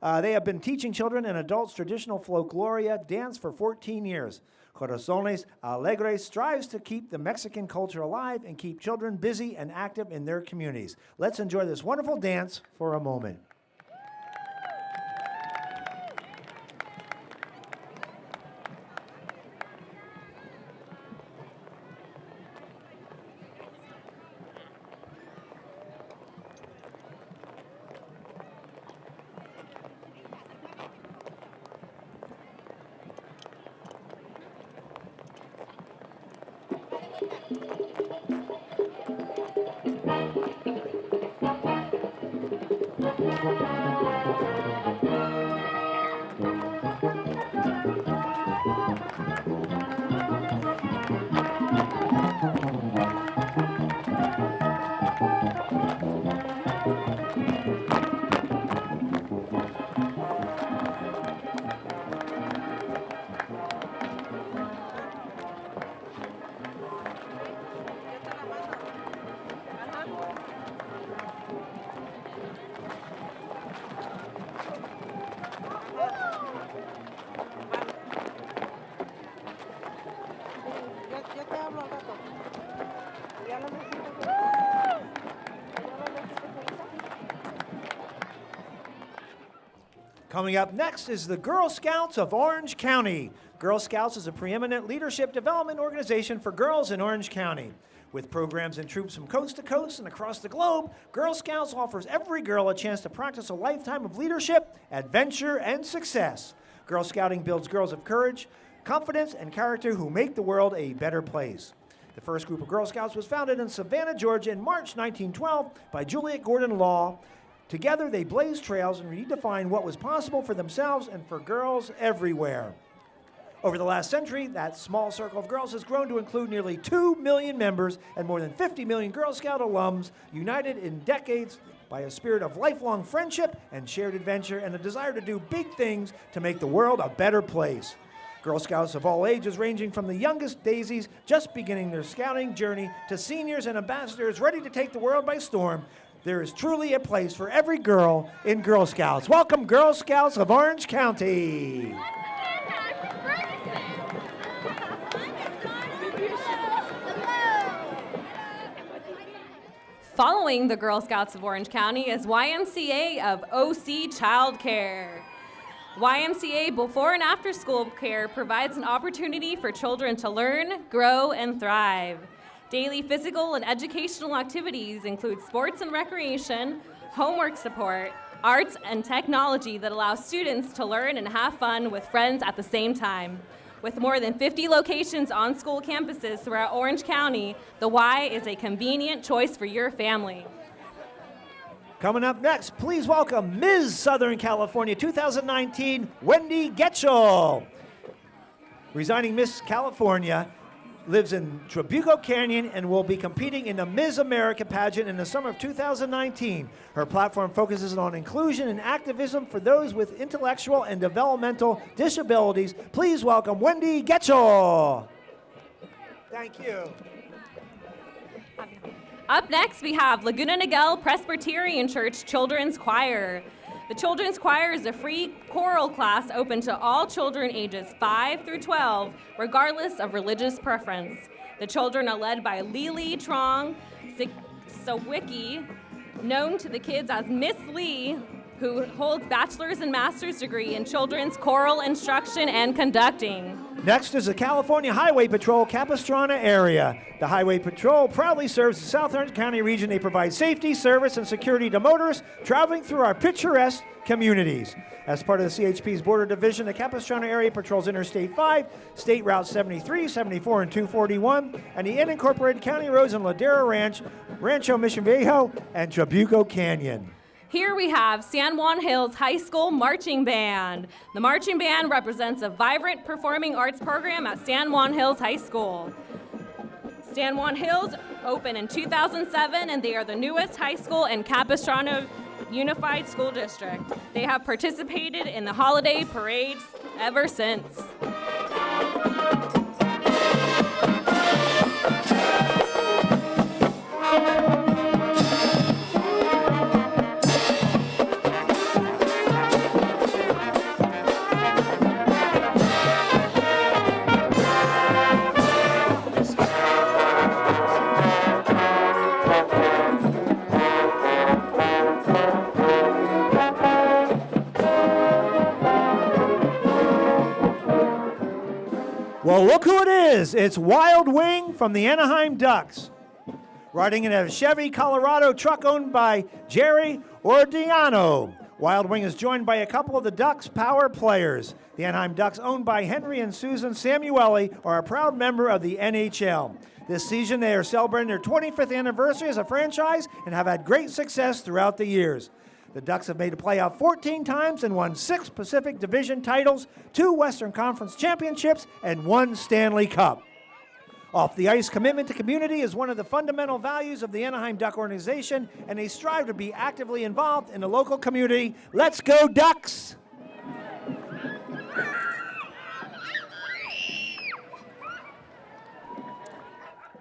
They have been teaching children and adults traditional folkloria dance for 14 years. Corazones Alegres strives to keep the Mexican culture alive and keep children busy and active in their communities. Let's enjoy this wonderful dance for a moment. Coming up next is the Girl Scouts of Orange County. Girl Scouts is a preeminent leadership development organization for girls in Orange County. With programs and troops from coast to coast and across the globe, Girl Scouts offers every girl a chance to practice a lifetime of leadership, adventure, and success. Girl Scouting builds girls of courage, confidence, and character who make the world a better place. The first group of Girl Scouts was founded in Savannah, Georgia in March 1912 by Juliet Gordon Law. Together, they blazed trails and redefined what was possible for themselves and for girls everywhere. Over the last century, that small circle of girls has grown to include nearly 2 million members and more than 50 million Girl Scout alums, united in decades by a spirit of lifelong friendship and shared adventure and a desire to do big things to make the world a better place. Girl Scouts of all ages, ranging from the youngest daisies just beginning their scouting journey to seniors and ambassadors ready to take the world by storm, there is truly a place for every girl in Girl Scouts. Welcome, Girl Scouts of Orange County. Following the Girl Scouts of Orange County is YMCA of OC Childcare. YMCA before and after school care provides an opportunity for children to learn, grow, and thrive. Daily physical and educational activities include sports and recreation, homework support, arts, and technology that allow students to learn and have fun with friends at the same time. With more than 50 locations on school campuses throughout Orange County, the Y is a convenient choice for your family. Coming up next, please welcome Ms. Southern California 2019, Wendy Getchell. Resigning Miss California, lives in Trabuco Canyon and will be competing in the Ms. America pageant in the summer of 2019. Her platform focuses on inclusion and activism for those with intellectual and developmental disabilities. Please welcome Wendy Getchell. Thank you. Up next, we have Laguna Niguel Presbyterian Church Children's Choir. The Children's Choir is a free choral class open to all children ages 5 through 12, regardless of religious preference. The children are led by Lili Trong Sawicki, known to the kids as Miss Lee, who holds bachelor's and master's degree in children's choral instruction and conducting. Next is the California Highway Patrol Capistrano area. The Highway Patrol proudly serves the South Orange County region. They provide safety, service, and security to motorists traveling through our picturesque communities. As part of the CHP's border division, the Capistrano area patrols Interstate 5, State Route 73, 74, and 241, and the unincorporated county roads in Ladera Ranch, Rancho Mission Viejo, and Trabuco Canyon. Here we have San Juan Hills High School Marching Band. The marching band represents a vibrant performing arts program at San Juan Hills High School. San Juan Hills opened in 2007, and they are the newest high school in Capistrano Unified School District. They have participated in the holiday parades ever since. Well, look who it is. It's Wild Wing from the Anaheim Ducks. Riding in a Chevy Colorado truck owned by Jerry Ordiano. Wild Wing is joined by a couple of the Ducks' power players. The Anaheim Ducks, owned by Henry and Susan Samueli, are a proud member of the NHL. This season, they are celebrating their 25th anniversary as a franchise and have had great success throughout the years. The Ducks have made the playoff 14 times and won 6 Pacific Division titles, 2 Western Conference championships, and 1 Stanley Cup. Off the ice, commitment to community is one of the fundamental values of the Anaheim Duck organization, and they strive to be actively involved in the local community. Let's go, Ducks!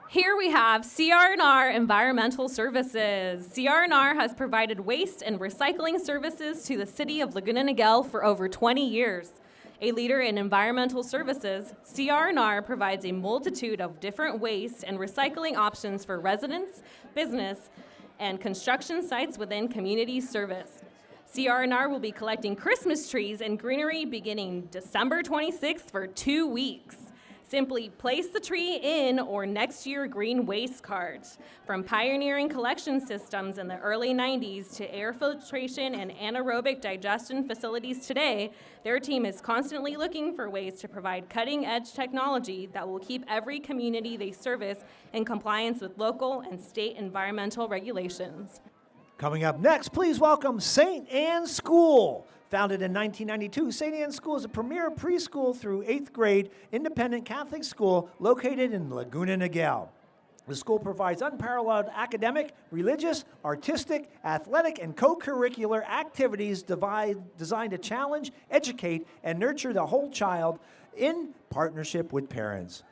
Here we have CR&R Environmental Services. CR&R has provided waste and recycling services to the City of Laguna Niguel for over 20 years. A leader in environmental services, CR&R provides a multitude of different waste and recycling options for residents, business, and construction sites within community service. CR&R will be collecting Christmas trees and greenery beginning December 26th for 2 weeks. Simply place the tree in or next to your green waste carts. From pioneering collection systems in the early 90s to air filtration and anaerobic digestion facilities today, their team is constantly looking for ways to provide cutting-edge technology that will keep every community they service in compliance with local and state environmental regulations. Coming up next, please welcome St. Anne's School. Founded in 1992, St. Anne's School is a premier preschool through 8th grade independent Catholic school located in Laguna Niguel. The school provides unparalleled academic, religious, artistic, athletic, and co-curricular activities designed to challenge, educate, and nurture the whole child in partnership with parents.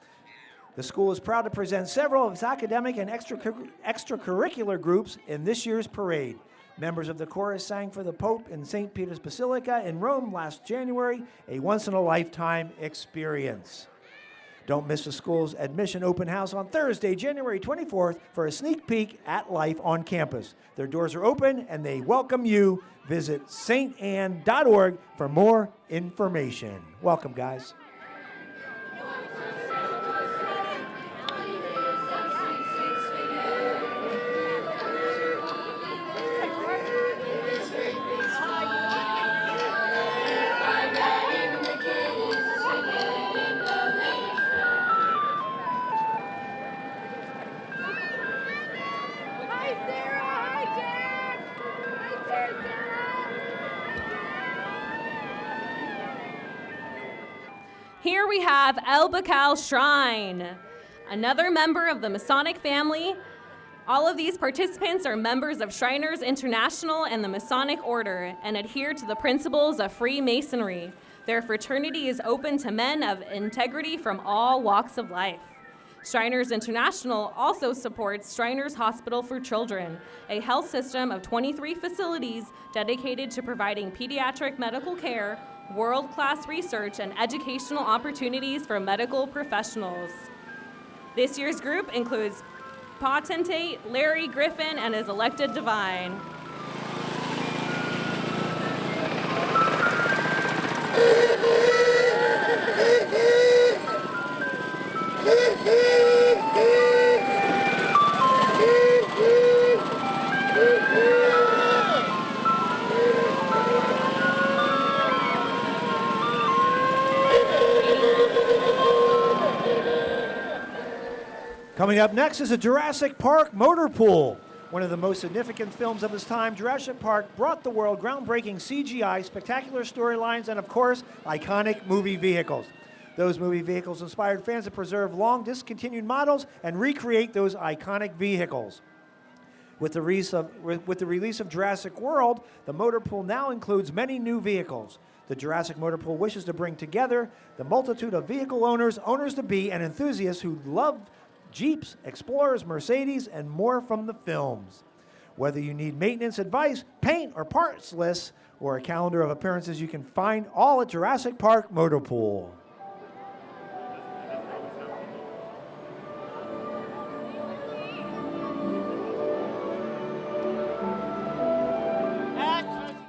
The school is proud to present several of its academic and extracurricular groups in this year's parade. Members of the chorus sang for the Pope in St. Peter's Basilica in Rome last January, a once-in-a-lifetime experience. Don't miss the school's admission open house on Thursday, January 24th for a sneak peek at life on campus. Their doors are open and they welcome you. Visit saintanne.org for more information. Welcome, guys. Here we have El Bacal Shrine, another member of the Masonic family. All of these participants are members of Shriners International and the Masonic Order and adhere to the principles of Freemasonry. Their fraternity is open to men of integrity from all walks of life. Shriners International also supports Shriners Hospital for Children, a health system of 23 facilities dedicated to providing pediatric medical care, world-class research, and educational opportunities for medical professionals. This year's group includes Potentate Larry Griffin and his elected divine. Coming up next is a Jurassic Park motor pool. One of the most significant films of its time, Jurassic Park brought the world groundbreaking CGI, spectacular storylines, and of course, iconic movie vehicles. Those movie vehicles inspired fans to preserve long discontinued models and recreate those iconic vehicles. With the release of Jurassic World, the motor pool now includes many new vehicles. The Jurassic Motor Pool wishes to bring together the multitude of vehicle owners, owners-to-be, and enthusiasts who love Jeeps, Explorers, Mercedes, and more from the films. Whether you need maintenance advice, paint or parts lists, or a calendar of appearances, you can find all at Jurassic Park Motor Pool.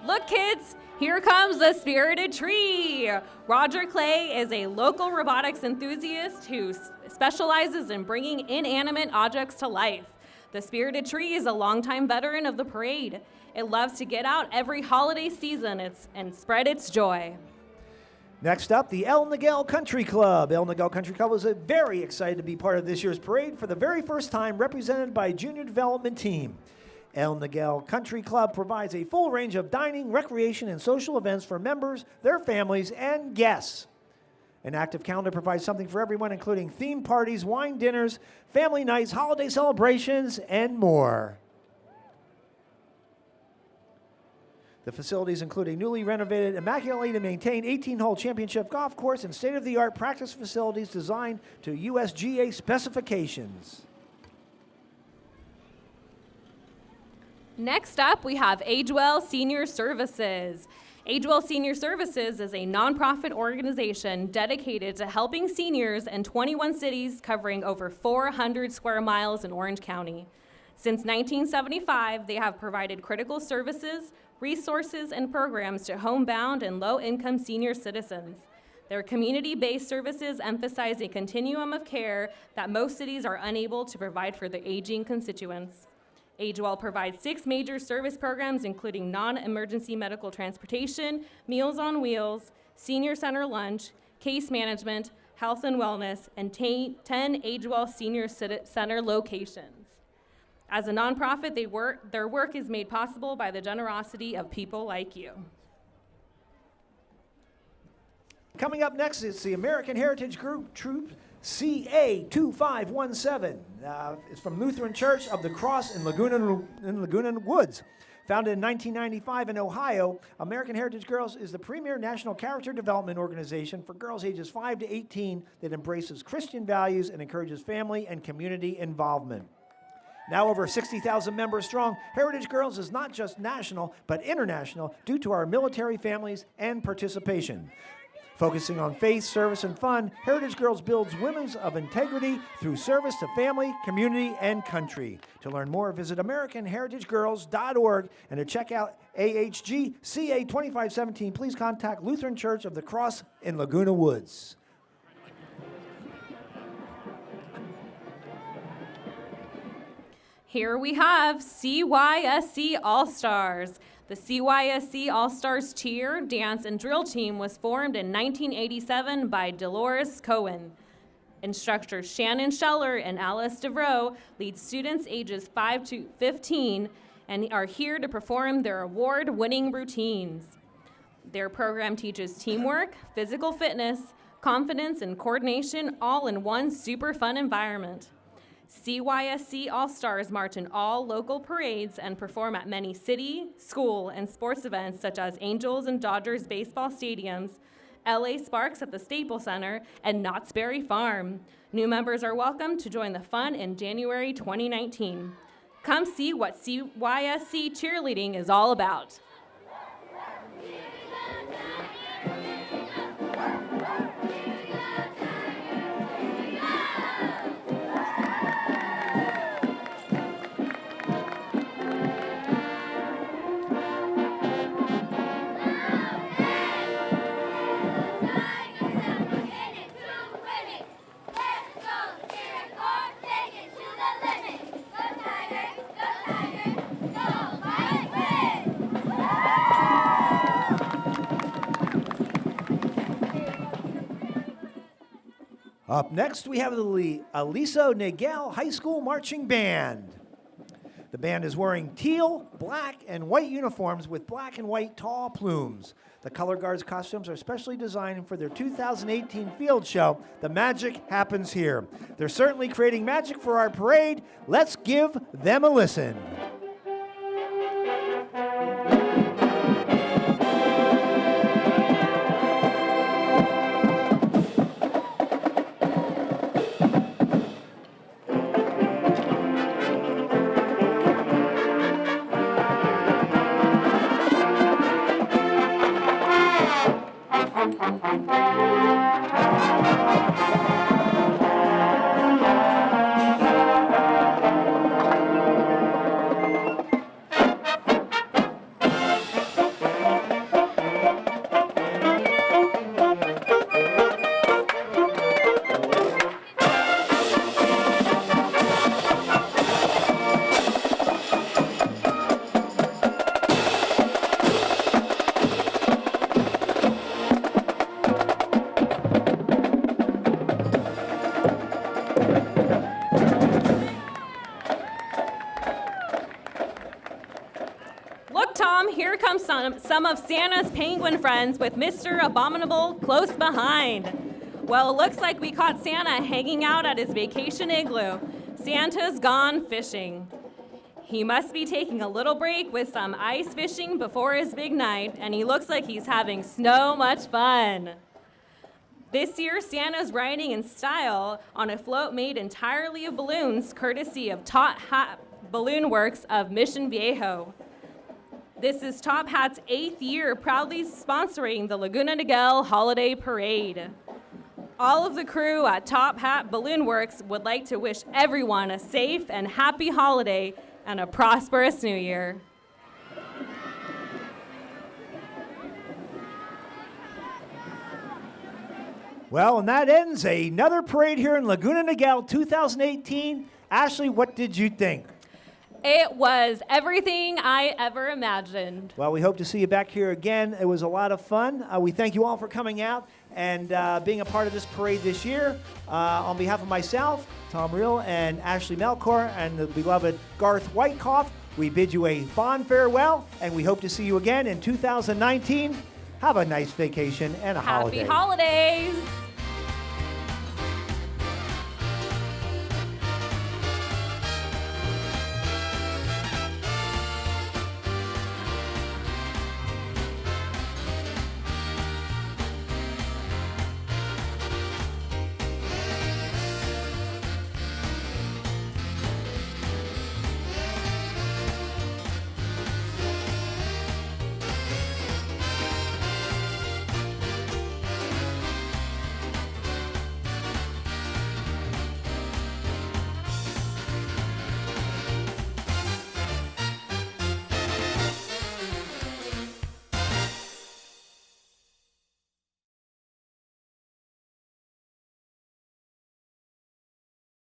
Look, kids, here comes the Spirited Tree. Roger Clay is a local robotics enthusiast who specializes in bringing inanimate objects to life. The Spirited Tree is a longtime veteran of the parade. It loves to get out every holiday season and spread its joy. Next up, the El Niguel Country Club. El Niguel Country Club is very excited to be part of this year's parade for the very first time, represented by a junior development team. El Niguel Country Club provides a full range of dining, recreation, and social events for members, their families, and guests. An active calendar provides something for everyone, including theme parties, wine dinners, family nights, holiday celebrations, and more. The facilities include a newly renovated, immaculately maintained 18-hole championship golf course and state-of-the-art practice facilities designed to USGA specifications. Next up, we have AgeWell Senior Services. AgeWell Senior Services is a nonprofit organization dedicated to helping seniors in 21 cities covering over 400 square miles in Orange County. Since 1975, they have provided critical services, resources, and programs to homebound and low-income senior citizens. Their community-based services emphasize a continuum of care that most cities are unable to provide for their aging constituents. AgeWell provides 6 major service programs, including non-emergency medical transportation, Meals on Wheels, Senior Center Lunch, Case Management, Health and Wellness, and 10 AgeWell Senior Center locations. As a nonprofit, their work is made possible by the generosity of people like you. Coming up next is the American Heritage Group Troop CA2517. It's from Lutheran Church of the Cross in Laguna Woods. Founded in 1995 in Ohio, American Heritage Girls is the premier national character development organization for girls ages 5 to 18 that embraces Christian values and encourages family and community involvement. Now over 60,000 members strong, Heritage Girls is not just national, but international due to our military families and participation. Focusing on faith, service, and fun, Heritage Girls builds women of integrity through service to family, community, and country. To learn more, visit AmericanHeritageGirls.org, and to check out AHG CA 2517, please contact Lutheran Church of the Cross in Laguna Woods. Here we have CYSC All-Stars. The CYSC All-Stars cheer, dance, and drill team was formed in 1987 by Dolores Cohen. Instructors Shannon Scheller and Alice DeVroe lead students ages 5 to 15 and are here to perform their award-winning routines. Their program teaches teamwork, physical fitness, confidence, and coordination all in one super fun environment. CYSC All-Stars march in all local parades and perform at many city, school, and sports events such as Angels and Dodgers baseball stadiums, LA Sparks at the Staples Center, and Knott's Berry Farm. New members are welcome to join the fun in January 2019. Come see what CYSC cheerleading is all about. Up next, we have the Aliso Niguel High School Marching Band. The band is wearing teal, black, and white uniforms with black and white tall plumes. The color guards' costumes are specially designed for their 2018 field show, The Magic Happens Here. They're certainly creating magic for our parade. Let's give them a listen. Some of Santa's penguin friends with Mr. Abominable close behind. Well, it looks like we caught Santa hanging out at his vacation igloo. Santa's gone fishing. He must be taking a little break with some ice fishing before his big night, and he looks like he's having so much fun. This year, Santa's riding in style on a float made entirely of balloons, courtesy of Top Hat Balloon Works of Mission Viejo. This is Top Hat's 8th year proudly sponsoring the Laguna Niguel Holiday Parade. All of the crew at Top Hat Balloon Works would like to wish everyone a safe and happy holiday and a prosperous new year. Well, and that ends another parade here in Laguna Niguel 2018. Ashley, what did you think? It was everything I ever imagined. Well, we hope to see you back here again. It was a lot of fun. We thank you all for coming out and being a part of this parade this year. On behalf of myself, Tom Reel, and Ashley Melchor, and the beloved Garth Wyckoff, we bid you a fond farewell, and we hope to see you again in 2019. Have a nice vacation and a holiday. Happy holidays!